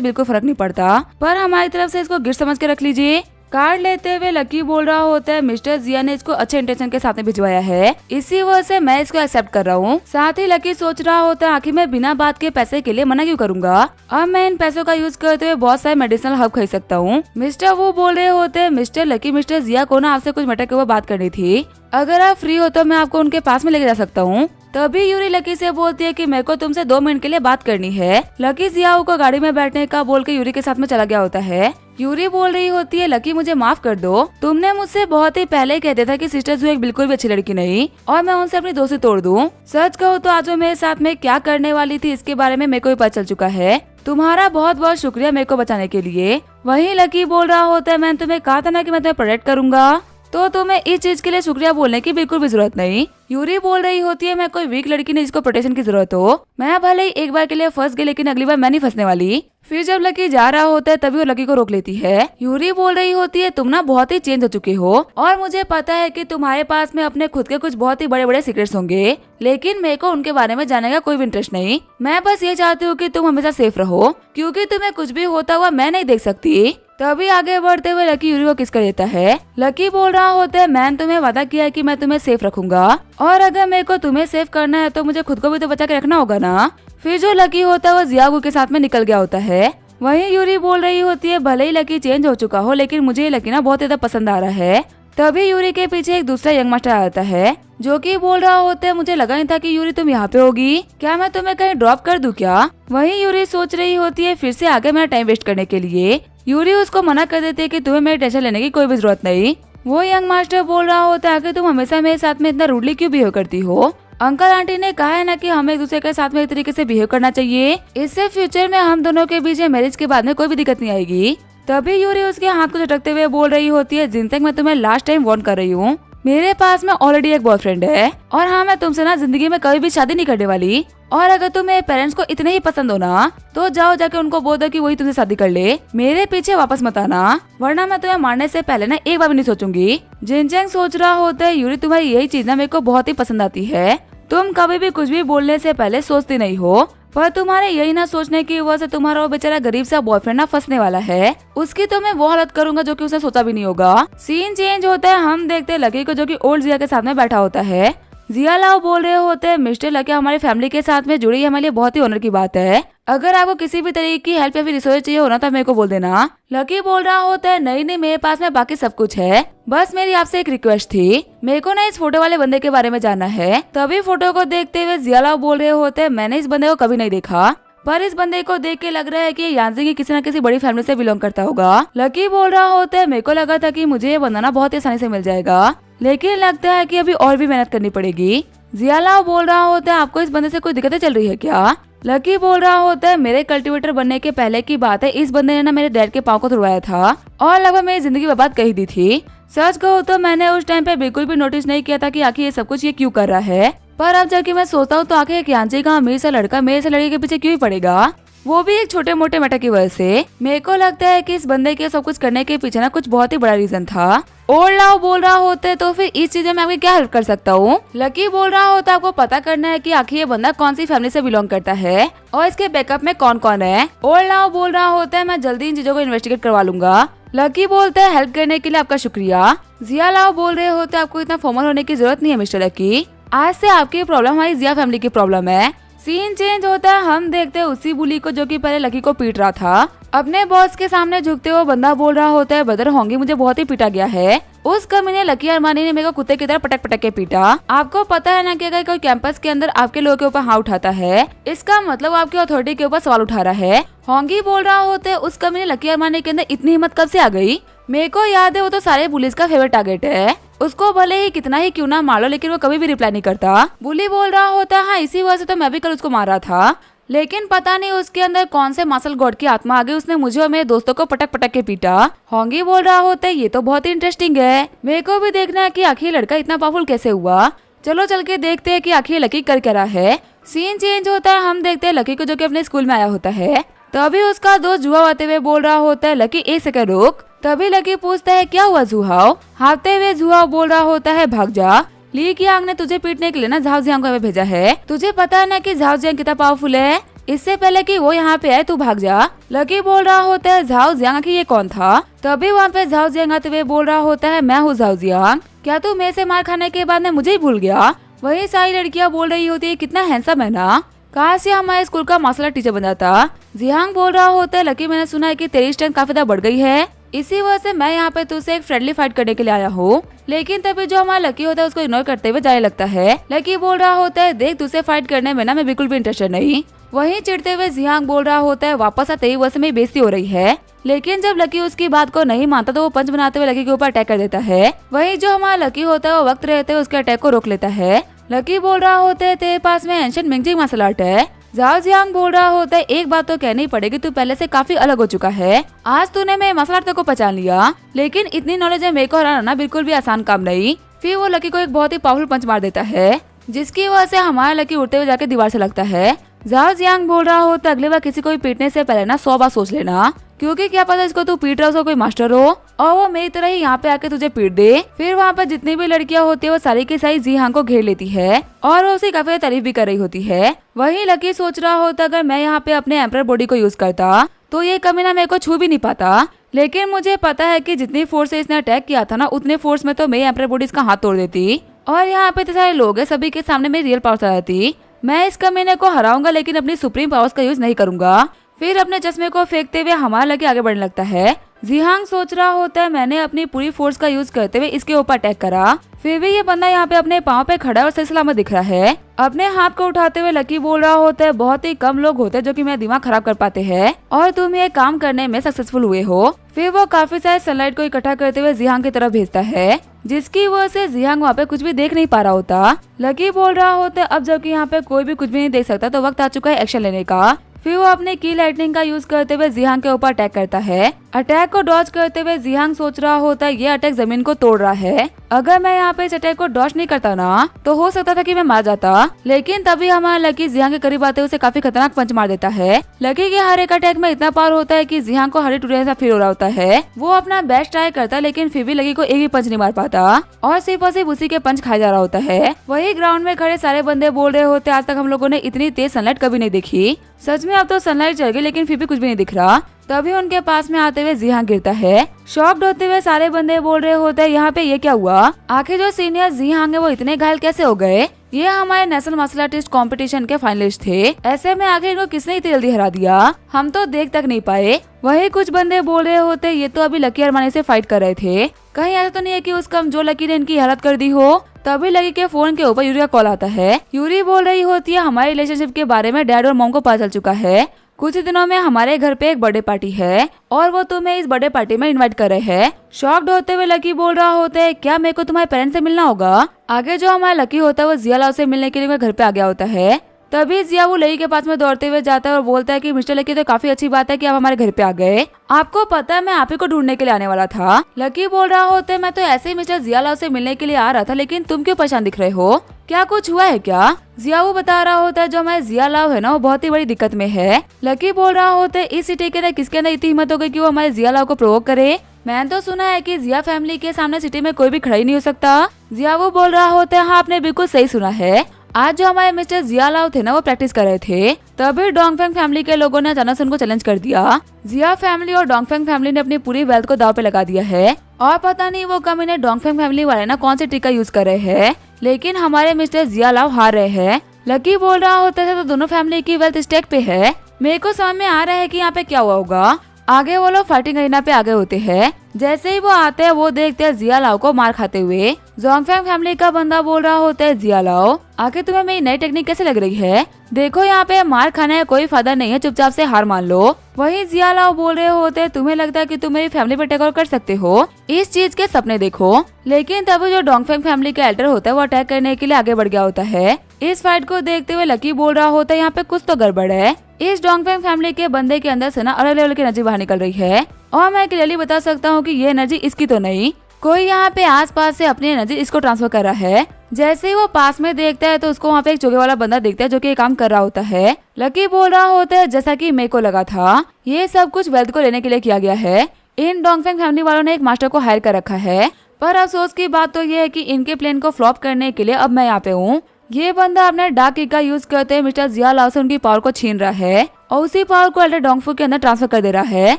बिल्कुल फर्क नहीं पड़ता, पर हमारी तरफ से इसको गिफ्ट समझ के रख लीजिए। कार्ड लेते हुए लकी बोल रहा होता है, मिस्टर जिया ने इसको अच्छे इंटेंशन के साथ में भिजवाया है, इसी वजह से मैं इसको एक्सेप्ट कर रहा हूँ। साथ ही लकी सोच रहा होता है, आखिर मैं बिना बात के पैसे के लिए मना क्यों करूँगा, अब मैं इन पैसों का यूज करते हुए बहुत सारे मेडिसिनल हर्ब खरीद सकता हूँ। मिस्टर वो बोल रहे होते हैं, मिस्टर लकी मिस्टर जिया को ना आपसे कुछ मैटर के ऊपर बात करनी थी, अगर आप फ्री हो तो मैं आपको उनके पास में लेके जा सकता हूँ। तभी यूरी लकी से बोलती है कि मेरे को तुमसे 2 मिनट के लिए बात करनी है। लकी जियाओ को गाड़ी में बैठने का बोल के यूरी के साथ में चला गया होता है। यूरी बोल रही होती है, लकी मुझे माफ कर दो, तुमने मुझसे बहुत ही पहले ही कहते था कि सिस्टर जू एक बिल्कुल भी अच्छी लड़की नहीं और मैं उनसे अपनी दोस्ती तोड़ दूं। सच कहूँ तो आज वो मेरे साथ में क्या करने वाली थी इसके बारे में मेरे को भी पता चल चुका है, तुम्हारा बहुत बहुत शुक्रिया मेरे को बचाने के लिए। वहीं लकी बोल रहा होता है, मैंने तुम्हें कहा था ना कि मैं तुम्हें प्रोटेक्ट करूंगा, तो तुम्हें इस चीज के लिए शुक्रिया बोलने की बिल्कुल भी जरूरत नहीं। यूरी बोल रही होती है, मैं कोई वीक लड़की नहीं जिसको प्रोटेक्शन की जरूरत हो, मैं भले ही एक बार के लिए फंस गई लेकिन अगली बार मैं नहीं फंसने वाली। फिर जब लकी जा रहा होता है तभी वो लकी को रोक लेती है। यूरी बोल रही होती है, तुम ना बहुत ही चेंज हो चुके हो और मुझे पता है कि तुम्हारे पास में अपने खुद के कुछ बहुत ही बड़े बड़े सीक्रेट्स होंगे, लेकिन मेरे को उनके बारे में जानने का कोई भी इंटरेस्ट नहीं। मैं बस ये चाहती हूँ कि तुम हमेशा सेफ रहो, क्योंकि तुम्हें कुछ भी होता हुआ मैं नहीं देख सकती। तभी आगे बढ़ते हुए लकी यूरी को किस कर देता है। लकी बोल रहा होता है, मैंने तुम्हें वादा किया है कि मैं तुम्हें सेफ रखूंगा और अगर मेरे को तुम्हें सेफ करना है तो मुझे खुद को भी तो बचा के रखना होगा ना। फिर जो लकी होता है वो जियागू के साथ में निकल गया होता है। वहीं यूरी बोल रही होती है, भले ही लकी चेंज हो चुका हो लेकिन मुझे ये लकी ना बहुत ज्यादा पसंद आ रहा है। तभी यूरी के पीछे एक दूसरा यंग मास्टर आता है जो कि बोल रहा होता है, मुझे लगा नहीं था कि यूरी तुम यहाँ पे होगी, क्या मैं तुम्हें कहीं ड्रॉप कर दूं क्या। वहीं यूरी सोच रही होती है फिर से आगे मेरा टाइम वेस्ट करने के लिए। यूरी उसको मना कर देती है कि तुम्हें मेरी टेंशन लेने की कोई भी जरूरत नहीं। वो यंग मास्टर बोल रहा होता है कि तुम हमेशा मेरे साथ में इतना रूडली क्यों बिहेव करती हो, अंकल आंटी ने कहा है ना कि हमें एक दूसरे के साथ में एक तरीके से बिहेव करना चाहिए, इससे फ्यूचर में हम दोनों के बीच मैरिज के बाद में कोई भी दिक्कत नहीं आएगी। तभी यूरी उसके हाथ को झटकते हुए बोल रही होती है, जिन तक मैं तुम्हें लास्ट टाइम वार्न कर रही हूँ, मेरे पास में ऑलरेडी एक बॉयफ्रेंड है और हाँ मैं तुमसे ना जिंदगी में कभी भी शादी नहीं करने वाली, और अगर तुम मेरे पेरेंट्स को इतने ही पसंद हो ना तो जाओ जाके उनको बोल दो कि वही तुमसे शादी कर ले, मेरे पीछे वापस मत आना, वरना मैं तुम्हें मारने से पहले ना एक बार भी नहीं सोचूंगी। जिनचैंग सोच रहा होता है, यूरी तुम्हारी यही चीज ना मेरे को बहुत ही पसंद आती है, तुम कभी भी कुछ भी बोलने से पहले सोचती नहीं हो, पर तुम्हारे यही ना सोचने की वजह से तुम्हारा वो बेचारा गरीब सा बॉयफ्रेंड ना फंसने वाला है, उसकी तो मैं वो हालत करूंगा जो कि उसने सोचा भी नहीं होगा। सीन चेंज होता है, हम देखते हैं लकी को जो कि ओल्ड जिया के साथ में बैठा होता है। जिया लाओ बोल रहे होते हैं, मिस्टर लकी हमारी फैमिली के साथ में जुड़ी हमारे लिए बहुत ही ऑनर की बात है, अगर आपको किसी भी तरीके की हेल्प या फिर रिसोर्स चाहिए हो ना तो मेरे को बोल देना। लकी बोल रहा होता है, नहीं नहीं मेरे पास में बाकी सब कुछ है, बस मेरी आपसे एक रिक्वेस्ट थी, मेरे को ना इस फोटो वाले बंदे के बारे में जानना है। तभी फोटो को देखते हुए जिया लाओ बोल रहे होते हैं, मैंने इस बंदे को कभी नहीं देखा, पर इस बंदे को देख के लग रहा है कि यानजिंग की किसी न किसी बड़ी फैमिली से बिलोंग करता होगा। लकी बोल रहा होता है, मेरे को लगा था कि मुझे ये बंदा ना बहुत ही आसानी से मिल जाएगा, लेकिन लगता है कि अभी और भी मेहनत करनी पड़ेगी। जिया लाओ बोल रहा होता है, आपको इस बंदे से कोई दिक्कतें चल रही है क्या। लकी बोल रहा होता है, मेरे कल्टीवेटर बनने के पहले की बात है, इस बंदे ने ना मेरे डैड के पाँव को तुड़वाया था और लगभग मेरी जिंदगी बर्बाद कर ही दी थी। सच कहूँ तो मैंने उस टाइम पे बिल्कुल भी नोटिस नहीं किया था कि आखिर ये सब कुछ ये क्यों कर रहा है, पर अब जाके मैं सोचता हूँ तो आखिर एक यानजी का अमीर सा लड़का मेरे से लड़के के पीछे क्यों ही पड़ेगा, वो भी एक छोटे मोटे मैटर की वजह से। मेरे को लगता है कि इस बंदे के सब कुछ करने के पीछे ना कुछ बहुत ही बड़ा रीजन था। और लाओ बोल रहा होता है, तो फिर इस चीज में आपकी क्या हेल्प कर सकता हूँ। लकी बोल रहा होता है, आपको पता करना है कि आखिर ये बंदा कौन सी फैमिली से बिलोंग करता है और इसके बैकअप में कौन कौन है। और लाओ बोल रहा होता है, मैं जल्दी इन चीजों को इन्वेस्टिगेट करवा लूंगा। लकी बोलता है, हेल्प करने के लिए आपका शुक्रिया। जिया लाओ बोल रहे होते, आपको इतना फॉर्मल होने की जरूरत नहीं है मिस्टर लकी, आज से आपकी प्रॉब्लम हमारी जिया फैमिली की प्रॉब्लम है। सीन चेंज होता है, हम देखते हैं उसी बुली को जो कि पहले लकी को पीट रहा था। अपने बॉस के सामने झुकते हुए बंदा बोल रहा होता है, ब्रदर होंगी मुझे बहुत ही पीटा गया है। उस कमीने लकी अरमानी ने मेरे को कुत्ते की तरह पटक पटक के पीटा। आपको पता है ना कि अगर कोई कैंपस के अंदर आपके लोगों के ऊपर हाथ उठाता है, इसका मतलब आपकी अथॉरिटी के ऊपर सवाल उठा रहा है। होंगी बोल रहा होता है, उस कमीने लकी अरमानी के अंदर इतनी हिम्मत कब से आ गई? मेरे को याद है वो तो सारे पुलिस का फेवरेट टारगेट है, उसको भले ही कितना ही क्यों ना मार लो लेकिन वो कभी भी रिप्लाई नहीं करता। बुली बोल रहा होता है, हाँ इसी वजह से तो मैं भी कल उसको मार रहा था, लेकिन पता नहीं उसके अंदर कौन से मार्शल गॉड की आत्मा आ गई, उसने मुझे और मेरे दोस्तों को पटक पटक के पीटा। होंगी बोल रहा होता है, ये तो बहुत ही इंटरेस्टिंग है, मेरे को भी देखना है कि आखिर लड़का इतना पावरफुल कैसे हुआ। चलो चल के देखते हैं कि आखिर लकी कर क्या रहा है। सीन चेंज होता है, हम देखते हैं लकी को जो कि अपने स्कूल में आया होता है। तभी उसका दोस्त जुआ आते हुए बोल रहा होता है, लकी एक सेकंड रुक। तभी लकी पूछता है, क्या हुआ जुहाओ? हारते हुए जुहाओ बोल रहा होता है, भाग जा, ली कियांग ने तुझे पीटने के लिए ना झाओ जियांग को हमें भेजा है। तुझे पता है ना कि झाओ जियांग कितना पावरफुल है, इससे पहले कि वो यहाँ पे आए तू भाग जा। लकी बोल रहा होता है, झाओ जियांग की ये कौन था? तभी वहाँ पे झाओ जियांग आते हुए बोल रहा होता है, मैं हूँ झाओ जियांग, क्या तू मेरे से मार खाने के बाद में मुझे ही भूल गया? वही सारी लड़कियाँ बोल रही होती है, कितना हैंडसम है ना, काश ये हमारे स्कूल का मार्शल आर्ट टीचर बन जाता। जियांग बोल रहा होता है, लकी मैंने सुना है कि तेरी स्ट्रेंथ काफी ज्यादा बढ़ गई है, इसी वजह से मैं यहाँ पे तुझसे एक फ्रेंडली फाइट करने के लिए आया हूँ। लेकिन तभी जो हमारा लकी होता है उसको इग्नोर करते हुए जाने लगता है। लकी बोल रहा होता है, देख तुझसे फाइट करने में ना मैं बिल्कुल भी इंटरेस्टेड नहीं। वहीं चिढ़ते हुए जियांग बोल रहा होता है, वापस आ, तेरी वजह से मेरी बेइज्जती हो रही है। लेकिन जब लकी उसकी बात को नहीं मानता तो वो पंच बनाते हुए लकी के ऊपर अटैक कर देता है। वहीं जो हमारा लकी होता है वो वक्त रहते हुए उसके अटैक को रोक लेता है। लकी बोल रहा होता है, तेरे पास में एंशिएंट मिंगजिंग मार्शल आर्ट है। झाओ जियांग बोल रहा होता है, एक बात तो कहनी पड़ेगी, तू पहले से काफी अलग हो चुका है, आज तूने मेरे मार्शल आर्ट को पहचान लिया, लेकिन इतनी नॉलेज है मेरे को हराना बिल्कुल भी आसान काम नहीं। फिर वो लकी को एक बहुत ही पावरफुल पंच मार देता है, जिसकी वजह से हमारा लकी उड़ते हुए जाके दीवार से लगता है। झाओ जियांग बोल रहा होता है, अगली बार किसी को भी पीटने से पहले ना 100 बार सोच लेना, क्योंकि क्या पता इसको तू पीट रहा हो उसको कोई मास्टर हो और वो मेरी तरह ही यहाँ पे आके तुझे पीट दे। फिर वहाँ पर जितनी भी लड़कियाँ होती है वो सारी की सारी जियांग को घेर लेती है और वो उसकी काफी तारीफ भी कर रही होती है। वही लकी सोच रहा होता, अगर मैं यहाँ पे अपने एम्परर बॉडी को यूज करता तो ये कमीना मेरे को छू भी नहीं पाता, लेकिन मुझे पता है कि जितनी फोर्स से इसने अटैक किया था ना उतने फोर्स में तो मेरी एम्परर बॉडी इसका हाथ तोड़ देती और यहाँ पे इतने सारे लोग हैं, सभी के सामने मेरी रियल पावर्स आ जाती। मैं इस कमीने को हराऊंगा लेकिन अपनी सुप्रीम पावर्स का यूज नहीं करूंगा। फिर अपने चश्मे को फेंकते हुए हमारा लकी आगे बढ़ने लगता है। जियांग सोच रहा होता है, मैंने अपनी पूरी फोर्स का यूज करते हुए इसके ऊपर अटैक करा, फिर भी ये बंदा यहाँ पे अपने पाँव पे खड़ा है और सही सलामत दिख रहा है। अपने हाथ को उठाते हुए लकी बोल रहा होता है, बहुत ही कम लोग होते हैं जो कि मेरा दिमाग खराब कर पाते हैं और तुम ये काम करने में सक्सेसफुल हुए हो। फिर वो काफी सारे सनलाइट को इकट्ठा करते हुए जियांग की तरफ भेजता है, जिसकी वजह से जियांग वहाँ पे कुछ भी देख नहीं पा रहा होता। लकी बोल रहा होता है, अब जबकि यहाँ पे कोई भी कुछ भी नहीं देख सकता तो वक्त आ चुका है एक्शन लेने का। फिर वो अपने की लाइटनिंग का यूज करते हुए जियांग के ऊपर अटैक करता है। अटैक को डॉज करते हुए जियांग सोच रहा होता है, ये अटैक जमीन को तोड़ रहा है, अगर मैं यहाँ पे इस अटैक को डॉज नहीं करता ना तो हो सकता था कि मैं मार जाता। लेकिन तभी हमारा लकी जियांग के करीब आते उसे काफी खतरनाक पंच मार देता है। लकी के हर एक अटैक में इतना पावर होता है कि जियांग को हरी टूटे सा फील हो रहा होता है। वो अपना बेस्ट ट्राई करता है लेकिन फिर भी लकी को एक भी पंच नहीं मार पाता और सिर्फ उसी के पंच खाया जा रहा होता है। वही ग्राउंड में खड़े सारे बंदे बोल रहे होते, आज तक हम लोगों ने इतनी तेज सनलाइट कभी नहीं देखी, सच में अब तो सनलाइट चल गई लेकिन फिर भी कुछ भी नहीं दिख रहा। तभी उनके पास में आते हुए जियांग गिरता है। शॉक्ड होते हुए सारे बंदे बोल रहे होते हैं, यहाँ पे ये क्या हुआ, आखिर जो सीनियर जियांग है वो इतने घायल कैसे हो गए, ये हमारे नेशनल मार्शल आर्टिस्ट कंपटीशन के फाइनलिस्ट थे, ऐसे में आखिर इनको किसने इतनी जल्दी हरा दिया, हम तो देख तक नहीं पाए। वही कुछ बंदे बोल रहे होते, ये तो अभी लकी अरमानी से फाइट कर रहे थे, कहीं ऐसा तो नहीं है कि उस कमजोर लकी ने इनकी हालत कर दी हो। तभी लकी के फोन के ऊपर यूरी का कॉल आता है। यूरी बोल रही होती है, हमारे रिलेशनशिप के बारे में डैड और मॉम को पता चल चुका है, कुछ दिनों में हमारे घर पे एक बर्थडे पार्टी है और वो तुम्हें इस बर्थडे पार्टी में इनवाइट कर रहे हैं। शॉक्ड होते हुए लकी बोल रहा होता है, क्या मेरे को तुम्हारे पेरेंट्स से मिलना होगा। आगे जो हमारा लकी होता है वो जिया लाओ से मिलने के लिए घर पे आ गया होता है। तभी जिया वो लकी के पास में दौड़ते हुए जाता है और बोलता है कि मिस्टर लकी, तो काफी अच्छी बात है कि आप हमारे घर पे आ गए, आपको पता है मैं आप ही को ढूंढने के लिए आने वाला था। लकी बोल रहा होता है, मैं तो ऐसे ही मिस्टर जिया लाओ से मिलने के लिए आ रहा था, लेकिन तुम क्यों परेशान दिख रहे हो, क्या कुछ हुआ है क्या। जिया वो बता रहा होता है, जो हमारे जिया लाओ है ना वो बहुत ही बड़ी दिक्कत में है। लकी बोल रहा होता है, इस सिटी के अंदर किसके अंदर इतनी हिम्मत हो गई कि वो हमारे जिया लाओ को प्रोवोक करे, मैंने तो सुना है कि जिया फैमिली के सामने सिटी में कोई भी खड़ा ही नहीं हो सकता। जिया वो बोल रहा होता है, हाँ आपने बिल्कुल सही सुना है, आज जो हमारे मिस्टर जिया लाओ थे ना वो प्रैक्टिस कर रहे थे, तभी डोंगफेंग फैमिली के लोगों ने अचानक से उनको चैलेंज कर दिया। जिया फैमिली और डोंगफेंग फैमिली ने अपनी पूरी वेल्थ को दाव पे लगा दिया है और पता नहीं वो कमीने डोंगफेंग फैमिली वाले ना कौन से ट्रिक का यूज कर रहे हैं, लेकिन हमारे मिस्टर जिया लाओ हार रहे हैं। लकी बोल रहा होता है तो दोनों फैमिली की वेल्थ स्टेक पे है। मेरे को समझ में आ रहा है कि यहाँ पे क्या हुआ होगा। आगे वो लोग फाइटिंग अरीना पे आगे होते हैं। जैसे ही वो आते हैं वो देखते हैं जिया लाओ को मार खाते हुए। जोंगफैंग फैमिली का बंदा बोल रहा होता है जिया लाओ, आखिर तुम्हें मेरी नई टेक्निक कैसे लग रही है? देखो यहाँ पे मार खाने का कोई फायदा नहीं है, चुपचाप से हार मान लो। वही जिया लाओ बोल रहे होते हैं तुम्हें लगता है कि तुम मेरी फैमिली पर टेक ओवर कर सकते हो, इस चीज के सपने देखो। लेकिन तभी जो डोंगफेंग फैमिली का एल्डर होता है वो अटैक करने के लिए आगे बढ़ गया होता है। इस फाइट को देखते हुए लकी बोल रहा होता है यहाँ पे कुछ तो गड़बड़ है। इस डोंगफेंग फैमिली के बंदे के अंदर से ना अलग लेवल की एनर्जी बाहर निकल रही है और मैं क्लियरली बता सकता हूँ कि ये एनर्जी इसकी तो नहीं, कोई यहाँ पे आसपास से अपनी एनर्जी इसको ट्रांसफर कर रहा है। जैसे ही वो पास में देखता है तो उसको वहाँ पे एक चोगे वाला बंदा देखता है जो कि ये काम कर रहा होता है। लकी बोल रहा होता है जैसा कि मेरे को लगा था, ये सब कुछ वेल्थ को लेने के लिए किया गया है। इन डोंगफेंग फैमिली वालों ने एक मास्टर को हायर कर रखा है, पर अफसोस की बात तो ये है कि इनके प्लान को फ्लॉप करने के लिए अब मैं यहाँ पे हूँ। ये बंदा अपने डार्क की का यूज करते हुए मिस्टर जिया लाओ से उनकी पावर को छीन रहा है और उसी पावर को एल्डर डोंगफू के अंदर ट्रांसफर कर दे रहा है,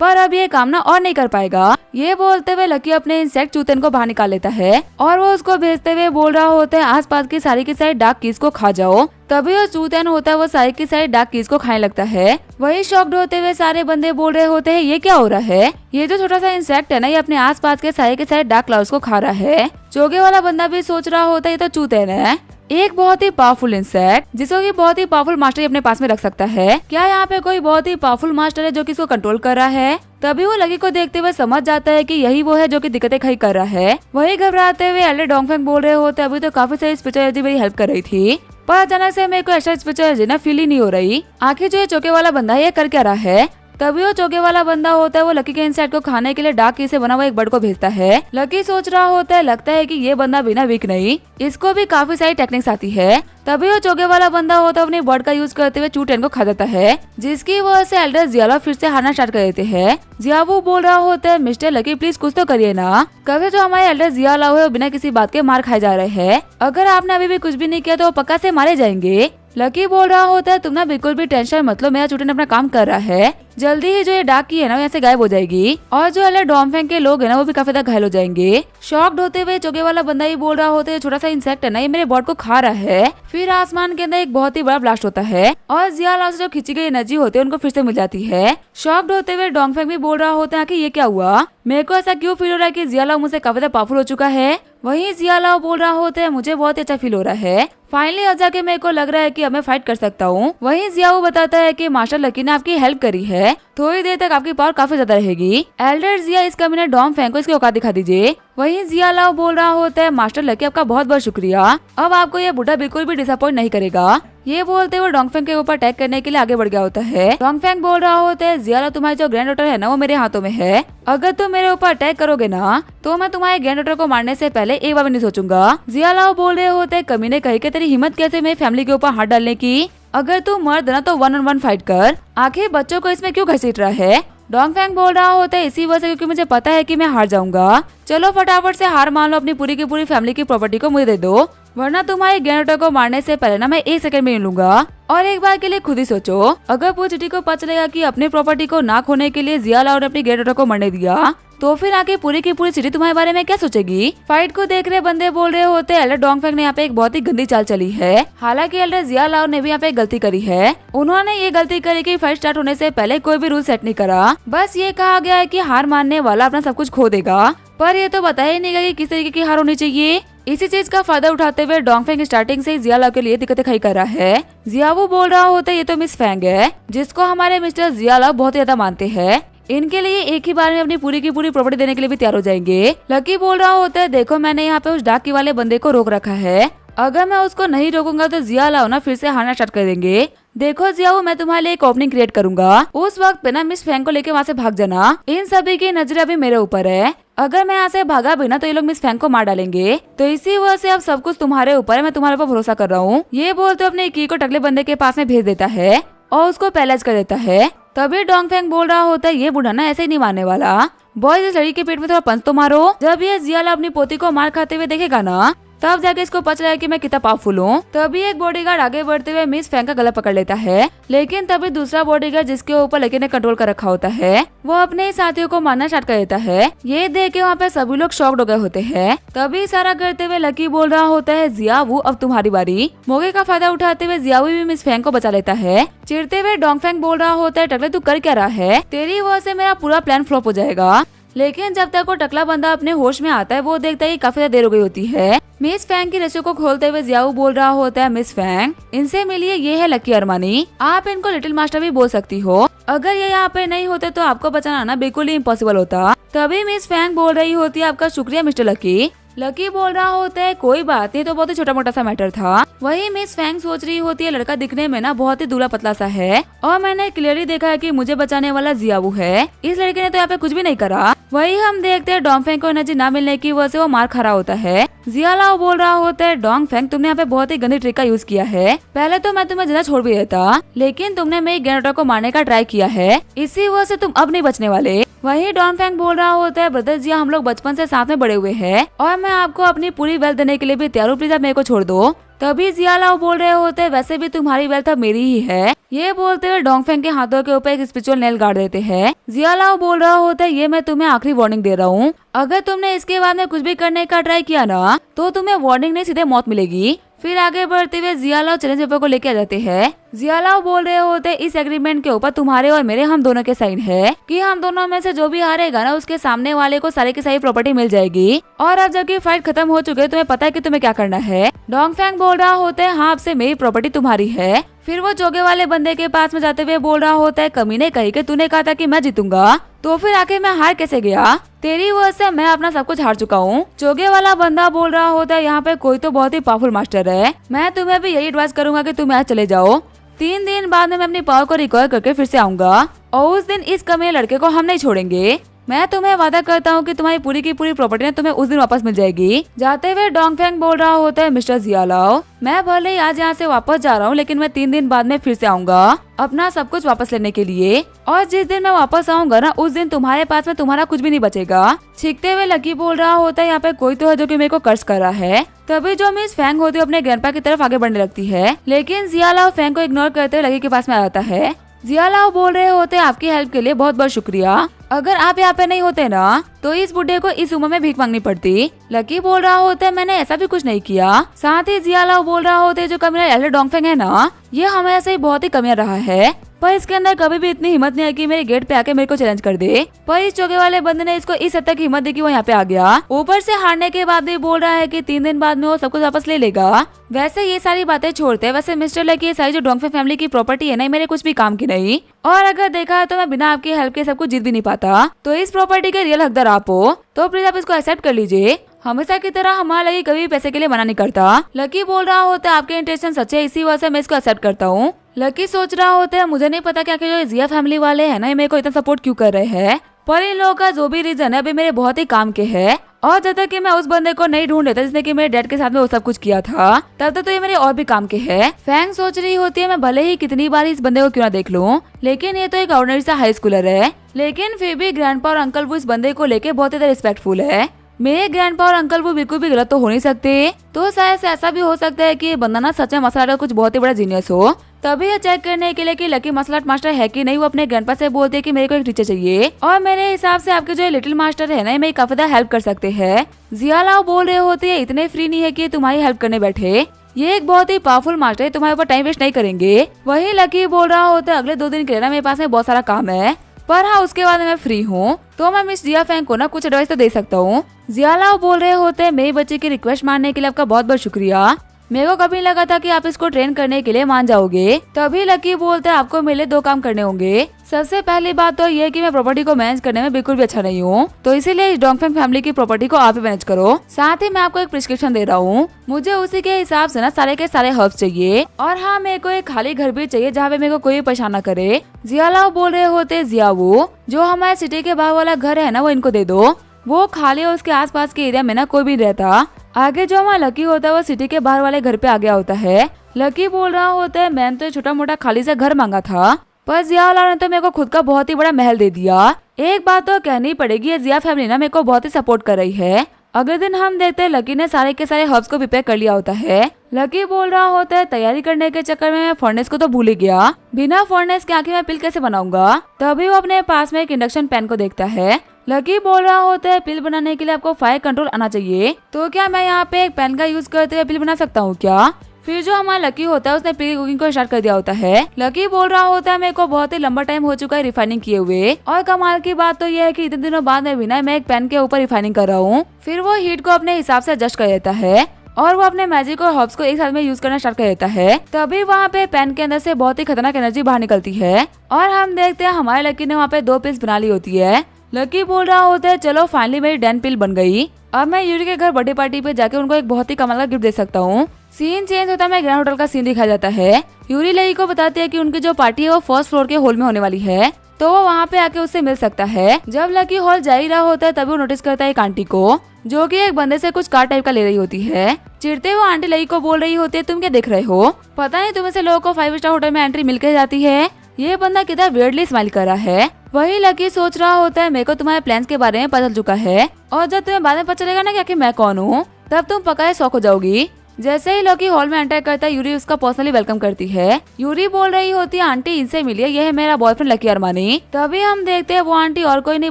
पर अब ये काम ना और नहीं कर पाएगा। ये बोलते हुए लकी अपने इंसेक्ट चूतन को बाहर निकाल लेता है और वो उसको भेजते हुए बोल रहा होता है आसपास की सारी डार्क कीज को खा जाओ। तभी वो चूतन होता है वो सारी की सारी डार्क कीज को खाने लगता है। वही शॉक्ड होते हुए सारे बंदे बोल रहे होते हैं ये क्या हो रहा है, ये जो छोटा सा इंसेक्ट है ना ये अपने आसपास के सारे डार्क क्लाउड्स को खा रहा है। चोगे वाला बंदा भी सोच रहा होता है ये तो चूतन है, एक बहुत ही पावरफुल इंसेक्ट जिसको कि बहुत ही पावरफुल मास्टर अपने पास में रख सकता है। क्या यहाँ पे कोई बहुत ही पावरफुल मास्टर है जो कि इसको कंट्रोल कर रहा है? तभी वो लकी को देखते हुए समझ जाता है कि यही वो है जो कि दिक्कतें खड़ी कर रहा है। वही घबराते हुए एल्डर डोंगफेंग बोल रहे होते अभी तो काफी सारी स्पिरिचुअल एनर्जी मेरी हेल्प कर रही थी, पर अचानक से मेरे को ऐसा स्पिरिचुअल एनर्जी ना फील ही नहीं हो रही। आखिर जो ये चौके वाला बंदा है ये कर क्या रहा है? तभी वो चौके वाला बंदा होता है वो लकी के इंसेक्ट को खाने के लिए डार्क की से बना हुआ एक बर्ड को भेजता है। लकी सोच रहा होता है लगता है कि ये बंदा बिना वीक नहीं, इसको भी काफी सारी टेक्निक्स आती है। तभी वो चौके वाला बंदा होता है अपने बर्ड का यूज करते हुए चूटन को खा जाता है, जिसकी वजह से एल्डर जियाला फिर से हारना स्टार्ट कर देते हैं। जियावू बोल रहा होता है मिस्टर लकी प्लीज कुछ तो करिए ना, कभी जो हमारे एल्डर जियाला है वो बिना किसी बात के मार खाए जा रहे हैं, अगर आपने अभी भी कुछ भी नहीं किया तो वो पक्का से मारे जाएंगे। लकी बोल रहा होता है तुम ना बिल्कुल भी टेंशन मत लो, मेरा चूटन अपना काम कर रहा है, जल्दी ही जो ये डार्क की है ना यहाँ से गायब हो जाएगी और जो एल्डर डोंगफेंग के लोग है ना वो भी काफी ज्यादा घायल हो जाएंगे। शॉक्ड होते हुए चौके वाला बंदा ही बोल रहा होता है छोटा सा इंसेक्ट है ना ये मेरे बॉड को खा रहा है। फिर आसमान के अंदर एक बहुत ही बड़ा ब्लास्ट होता है और जिया लाओ से जो खींची गई एनर्जी होती है उनको फिर से मिल जाती है। शॉक्ड होते हुए डोंगफेंग भी बोल रहा होता है कि ये क्या हुआ, मेरे को ऐसा क्यों फील हो रहा है कि जिया लाओ मुझसे काफी ज्यादा पावरफुल हो चुका है। वहीं जिया लाओ बोल रहा होता है मुझे बहुत अच्छा फील हो रहा है, फाइनली अब जाके मेरे को लग रहा है कि अब मैं फाइट कर सकता हूँ। वहीं जियाओ बताता है कि मास्टर लकी ने आपकी हेल्प करी है, थोड़ी देर तक आपकी पावर काफी ज्यादा रहेगी। एल्डर जिया इस कमीने डोंगफेंग को इसकी औकात दिखा दीजिए। वहीं जिया लाओ बोल रहा होता है मास्टर लकी आपका बहुत बहुत शुक्रिया, अब आपको ये बुढ़ा बिल्कुल भी डिसअपॉइंट नहीं करेगा। ये बोलते हुए डोंगफेंग के ऊपर अटैक करने के लिए आगे बढ़ गया होता है। डोंगफेंग बोल रहा होता है जिया लाओ तुम्हारी जो ग्रैंड डॉटर है ना वो मेरे हाथों में है, अगर तुम मेरे ऊपर अटैक करोगे ना तो मैं तुम्हारे ग्रैंड डॉटर को मारने से पहले एक बार भी नहीं सोचूंगा। जिया लाओ बोल रहे होते कमीने कही कि तेरी हिम्मत कैसे मेरी फैमिली के ऊपर हाथ डालने की, अगर तू मर्द ना तो 1-on-1 फाइट कर, आखिर बच्चों को इसमें क्यों घसीट रहा है। डोंगफेंग बोल रहा होता है इसी वजह से क्योंकि मुझे पता है कि मैं हार जाऊंगा, चलो फटाफट से हार मान लो, अपनी पूरी की पूरी फैमिली की प्रॉपर्टी को मुझे दे दो, वरना तुम्हारे ग्रैंड को मारने से पहले ना मैं 1 सेकंड में लूंगा। और एक बार के लिए खुद ही सोचो, अगर पूरी सिटी को पता चलेगा कि अपनी प्रॉपर्टी को ना खोने के लिए जिया लाओ ने अपनी ग्रैंड को मरने दिया तो फिर आगे पूरी की पूरी सिटी तुम्हारे बारे में क्या सोचेगी। फाइट को देख रहे बंदे बोल रहे होते एल्डर डोंगफेंग ने यहाँ पे एक बहुत ही गंदी चाल चली है, हालांकि एल्डर जिया लाओ ने भी यहाँ पे गलती करी है। उन्होंने ये गलती करी कि फाइट स्टार्ट होने से पहले कोई भी रूल सेट नहीं करा, बस ये कहा गया है कि हार मानने वाला अपना सब कुछ खो देगा, पर ये तो बताया ही नहीं गया कि किस तरीके की हार होनी चाहिए। इसी चीज का फायदा उठाते हुए डोंगफेंग स्टार्टिंग से ही जिया लाओ के लिए दिक्कतें खड़ी कर रहा है। जियावू बोल रहा होता है ये तो मिस फेंग है जिसको हमारे मिस्टर जिया लाओ बहुत ज्यादा मानते हैं, इनके लिए एक ही बार में अपनी पूरी की पूरी प्रॉपर्टी देने के लिए भी तैयार हो जाएंगे। लकी बोल रहा होता है देखो मैंने यहाँ पे उस डाक की वाले बंदे को रोक रखा है, अगर मैं उसको नहीं रोकूंगा तो जिया लाओ ना फिर से हारना स्टार्ट कर देंगे। देखो जियाओ मैं तुम्हारे लिए एक ओपनिंग क्रिएट करूंगा, उस वक्त पे ना मिस फेंग को लेके वहाँ से भाग जाना, इन सभी की नजरें अभी मेरे ऊपर है, अगर मैं यहाँ से भागा भी ना तो ये लोग मिस फेंग को मार डालेंगे, तो इसी वजह से अब सब कुछ तुम्हारे ऊपर है, मैं तुम्हारे ऊपर भरोसा कर रहा हूँ। ये बोलते अपने की को टकले बंदे के पास में भेज देता है और उसको पैलेज कर देता है। तभी डोंगफेंग बोल रहा होता है ये बुढ़ा ना ऐसे ही नहीं मारने वाला, बॉयज इस लड़की के पेट में थोड़ा पंच तो मारो। जब ये जिया लाओ अपनी पोती को मार खाते हुए देखेगा ना तब जाके इसको पता चला कि मैं कितना पावरफुल हूँ। तभी एक बॉडीगार्ड आगे बढ़ते हुए मिस फैंग का गला पकड़ लेता है, लेकिन तभी दूसरा बॉडीगार्ड जिसके ऊपर लकी ने कंट्रोल कर रखा होता है वो अपने साथियों को मारना स्टार्ट कर देता है। ये देख के वहाँ पे सभी लोग शॉक्ड हो गए होते हैं। तभी इशारा करते हुए लकी बोल रहा होता है, जियावू अब तुम्हारी बारी। मौके का फायदा उठाते हुए जियावू भी मिस फैंग को बचा लेता है। चिढ़ते हुए डोंगफेंग बोल रहा होता है, टकले तू कर क्या रहा है, तेरी वजह से मेरा पूरा प्लान फ्लॉप हो जाएगा। लेकिन जब तक वो टकला बंदा अपने होश में आता है वो देखता है कि काफी देर हो गई होती है। मिस फैंग की रस्सी को खोलते हुए जियाऊ बोल रहा होता है, मिस फैंग इनसे मिलिए, ये है लकी अरमानी, आप इनको लिटिल मास्टर भी बोल सकती हो। अगर ये यहाँ पे नहीं होते तो आपको बचाना ना बिल्कुल ही इम्पॉसिबल होता। तभी मिस फैंग बोल रही होती है, आपका शुक्रिया मिस्टर लकी। लकी बोल रहा होता है, कोई बात नहीं, तो बहुत ही छोटा मोटा सा मैटर था। वही मिस फैंग सोच रही होती है, लड़का दिखने में ना बहुत ही दूल्हा पतला सा है और मैंने क्लियरली देखा है कि मुझे बचाने वाला जियावू है। इस लड़के ने तो यहाँ पे कुछ भी नहीं करा। वही हम देखते हैं डोंगफेंग को एनर्जी ना मिलने की वजह से वो मार खा रहा होता है। जियालाओ बोल रहा होता है, डोंगफेंग तुमने यहाँ पे बहुत ही गंदी ट्रिक का यूज किया है। पहले तो मैं तुम्हें जिंदा छोड़ भी देता, लेकिन तुमने मेरी ग्रैंडडॉटर को मारने का ट्राई किया है, इसी वजह से तुम अब नहीं बचने वाले। वही डोंगफेंग बोल रहा होता है, ब्रदर जी हम लोग बचपन से साथ में बड़े हुए हैं और मैं आपको अपनी पूरी वेल्थ देने के लिए भी तैयार हूँ, प्लीज आप मेरे को छोड़ दो। तभी जियालाओ बोल रहे होते हैं, वैसे भी तुम्हारी वेल्थ अब मेरी ही है। ये बोलते हुए डोंगफेंग के हाथों के ऊपर एक स्पिरिचुअल नेल गाड़ देते हैं। जियालाओ बोल रहा होता है, ये मैं तुम्हें आखिरी वार्निंग दे रहा हूँ, अगर तुमने इसके बाद में कुछ भी करने का ट्राई किया ना तो तुम्हें वार्निंग नहीं सीधे मौत मिलेगी। फिर आगे बढ़ते हुए जियालाओ चैलेंज पेपर को लेके आ जाते हैं। जियालाओ बोल रहे होते, इस एग्रीमेंट के ऊपर तुम्हारे और मेरे हम दोनों के साइन है कि हम दोनों में से जो भी हारेगा ना उसके सामने वाले को सारी की सारी प्रॉपर्टी मिल जाएगी। और अब जबकि फाइट खत्म हो चुके तुम्हें पता है कि तुम्हें क्या करना है। डोंगफेंग बोल रहा होता है, हाँ अब से मेरी प्रॉपर्टी तुम्हारी है। फिर वो जोगे वाले बंदे के पास में जाते हुए बोल रहा होता है, कमीने कही कि तूने कहा था कि मैं जीतूंगा, तो फिर आखिर मैं हार कैसे गया, तेरी वजह से मैं अपना सब कुछ हार चुका हूँ। जोगे वाला बंदा बोल रहा होता है, यहाँ पे कोई तो बहुत ही पावरफुल मास्टर है, मैं तुम्हें भी यही एडवाइस करूंगा कि तुम यहाँ चले जाओ। 3 दिन बाद में मैं अपनी पावर को रिकवर करके फिर से आऊंगा और उस दिन इस कमीने लड़के को हम नहीं छोड़ेंगे। मैं तुम्हें वादा करता हूँ कि तुम्हारी पूरी की पूरी प्रॉपर्टी तुम्हें उस दिन वापस मिल जाएगी। जाते हुए डोंगफेंग बोल रहा होता है, मिस्टर जियालाओ मैं भले ही आज यहाँ से वापस जा रहा हूँ, लेकिन मैं 3 दिन बाद में फिर से आऊंगा अपना सब कुछ वापस लेने के लिए। और जिस दिन मैं वापस आऊंगा ना उस दिन तुम्हारे पास में तुम्हारा कुछ भी नहीं बचेगा। छींकते हुए लकी बोल रहा होता है, यहाँ पे कोई तो है जो कि मेरे को कर्ज कर रहा है। तभी जो मिस फैंग होती है अपने ग्रैंडपा की तरफ आगे बढ़ने लगती है, लेकिन जियालाओ फैंग को इग्नोर करते हुए लकी के पास में आ जाता है। जियालाओ बोल रहे होते, आपकी हेल्प के लिए बहुत बहुत शुक्रिया, अगर आप यहाँ पे नहीं होते ना तो इस बुढ़े को इस उम्र में भीख मांगनी पड़ती। लकी बोल रहा होता है, मैंने ऐसा भी कुछ नहीं किया। साथ ही जियालाओ बोल रहा होता है, जो कमीना एल्डर डोंगफेंग है ना ये हमें से बहुत ही कमियां रहा है, पर इसके अंदर कभी भी इतनी हिम्मत नहीं है कि मेरे गेट पे आके मेरे को चैलेंज कर दे। पर इस चौके वाले बंदे ने इसको इस हद तक हिम्मत दी कि वो यहाँ पे आ गया। ऊपर से हारने के बाद भी बोल रहा है कि 3 दिन बाद में वो सब कुछ वापस ले लेगा। वैसे ये सारी बातें छोड़ते हैं, वैसे मिस्टर लकी ये सारी जो डोंगफेंग फैमिली की प्रॉपर्टी है ना मेरे कुछ भी काम की नहीं, और अगर देखा तो मैं बिना आपकी हेल्प के सब कुछ जीत भी नहीं पाता। तो इस प्रॉपर्टी के रियल हकदार आप हो, तो प्लीज आप इसको एक्सेप्ट कर लीजिए। हमेशा की तरह हमारा लकी कभी भी पैसे के लिए मना नहीं करता। लकी बोल रहा होता है, आपके इंटेंशन सच्चे है, इसी वजह से मैं इसको एक्सेप्ट करता हूँ। लकी सोच रहा होता है, मुझे नहीं पता क्या कि जो जिया फैमिली वाले हैं ना ये मेरे को इतना सपोर्ट क्यों कर रहे हैं, पर इन लोगों का जो भी रीजन है अभी मेरे बहुत ही काम के है। और जब तक कि मैं उस बंदे को नहीं ढूंढ लेता जिसने कि मेरे डैड के साथ में वो सब कुछ किया था, तब तक तो ये मेरे और भी काम के है। फैंग सोच रही होती है, मैं भले ही कितनी बार इस बंदे को क्यों ना देख लूं, लेकिन ये तो एक ऑर्डिनरी सा हाई स्कूलर है, लेकिन फिर भी ग्रैंडपा और अंकल वो इस बंदे को लेके बहुत ही रिस्पेक्टफुल है। मेरे ग्रैंडपा और अंकल वो बिल्कुल भी गलत तो हो नहीं सकते, तो शायद से ऐसा भी हो सकता है कि ये बंदा ना सच में मसला कुछ बहुत ही बड़ा जीनियस हो। तभी ये चेक करने के लिए कि लकी मसला मास्टर है कि नहीं, वो अपने ग्रैंडपा से बोलते हैं कि मेरे को एक टीचर चाहिए, और मेरे हिसाब से आपके जो लिटिल मास्टर है ना मेरी काफी ज्यादा हेल्प कर सकते हैं। जियालाओ बोल रहे होते हैं, इतने फ्री नहीं है कि तुम्हारी हेल्प करने बैठे, ये एक बहुत ही पावरफुल मास्टर है, तुम्हारे ऊपर टाइम वेस्ट नहीं करेंगे। वही लकी बोल रहा होता है, अगले 2 दिन के लिए ना मेरे पास में बहुत सारा काम है, पर हाँ उसके बाद मैं फ्री हूँ, तो मैं मिस जिया फैंग को ना कुछ एडवाइस तो दे सकता हूँ। जियालाओ बोल रहे होते हैं, मेरी बच्चे की रिक्वेस्ट मानने के लिए आपका बहुत बहुत शुक्रिया, मेरे को कभी लगा था कि आप इसको ट्रेन करने के लिए मान जाओगे। तभी लकी बोलते हैं, आपको मिले 2 काम करने होंगे। सबसे पहली बात तो ये कि मैं प्रॉपर्टी को मैनेज करने में बिल्कुल भी अच्छा नहीं हूँ, तो इसीलिए इस डोंगफेंग फैमिली की प्रॉपर्टी को आप ही मैनेज करो। साथ ही मैं आपको एक प्रिस्क्रिप्शन दे रहा हूँ, मुझे उसी के हिसाब से ना सारे के सारे हर्ब्स चाहिए, और हाँ मेरे को एक खाली घर भी चाहिए जहाँ पे मेरे को कोई परेशान न करे। जियालाओ बोल रहे होते, जियावू जो हमारे सिटी के बाहर वाला घर है ना वो इनको दे दो, वो खाली और उसके आसपास के एरिया में ना कोई भी रहता। आगे जो हमारा लकी होता है वो सिटी के बाहर वाले घर पे आ गया होता है। लकी बोल रहा होता है, मैंने तो छोटा मोटा खाली सा घर मांगा था, पर जियालाओ ने तो मेरे को खुद का बहुत ही बड़ा महल दे दिया। एक बात तो कहनी पड़ेगी, ये जिया फैमिली ना मेरे को बहुत ही सपोर्ट कर रही है। अगले दिन हम देखते हैं लकी ने सारे के सारे हर्ब्स को प्रिपेयर कर लिया होता है। लकी बोल रहा होता है तैयारी करने के चक्कर में मैं फर्नेस को तो भूल ही गया, बिना फर्नेस के आखिर मैं पिल कैसे बनाऊंगा। तभी वो अपने पास में एक इंडक्शन पैन को देखता है। लकी बोल रहा होता है पिल बनाने के लिए आपको फायर कंट्रोल आना चाहिए, तो क्या मैं यहाँ पे एक पैन का यूज करते हुए पिल बना सकता हूँ क्या। फिर जो हमारा लकी होता है उसने पिल कुकिंग को स्टार्ट कर दिया होता है। लकी बोल रहा होता है मेरे को बहुत ही लंबा टाइम हो चुका है रिफाइनिंग किए हुए, और कमाल की बात तो ये है कि इतने दिनों बाद मैं एक पैन के ऊपर रिफाइनिंग कर रहा हूँ। फिर वो हीट को अपने हिसाब से एडजस्ट कर देता है और वो अपने मैजिक और हर्ब्स को एक साथ में यूज करना स्टार्ट कर देता है। तभी वहाँ पे पैन के अंदर से बहुत ही खतरनाक एनर्जी बाहर निकलती है और हम देखते हैं हमारे लकी ने वहाँ पे 2 पिल्स बना ली होती है। लकी बोल रहा होता है चलो फाइनली मेरी 10 पिल बन गई, अब मैं यूरी के घर बर्थडे पार्टी पे जाके उनको एक बहुत ही कमाल का गिफ्ट दे सकता हूँ। सीन चेंज होता है, ग्रैंड होटल का सीन दिखाया जाता है। यूरी लकी को बताती है कि उनकी जो पार्टी है वो फर्स्ट फ्लोर के हॉल में होने वाली है, तो वो वहाँ पे आके उससे मिल सकता है। जब लकी हॉल जा ही रहा होता है तभी वो नोटिस करता है एक आंटी को, जो कि एक बंदे से कुछ कार्ड टाइप का ले रही होती है। चिढ़ते हुए आंटी लकी को बोल रही होती है तुम क्या देख रहे हो, पता नहीं तुम्हें से लोगों को 5 स्टार होटल में एंट्री मिल के जाती है। ये बंदा कितना वियर्डली स्माइल कर रहा है। वही लकी सोच रहा होता है मेरे को तुम्हारे प्लान्स के बारे में पता चल चुका है, और जब तुम्हें बाद में पता चलेगा ना कि मैं कौन हूँ, तब तुम पक्का शौक हो जाओगी। जैसे ही लकी हॉल में एंटर करता है यूरी उसका पर्सनली वेलकम करती है। यूरी बोल रही होती है आंटी इनसे मिलिए, यह है मेरा बॉयफ्रेंड लकी अरमानी। तभी हम देखते हैं वो आंटी और कोई नहीं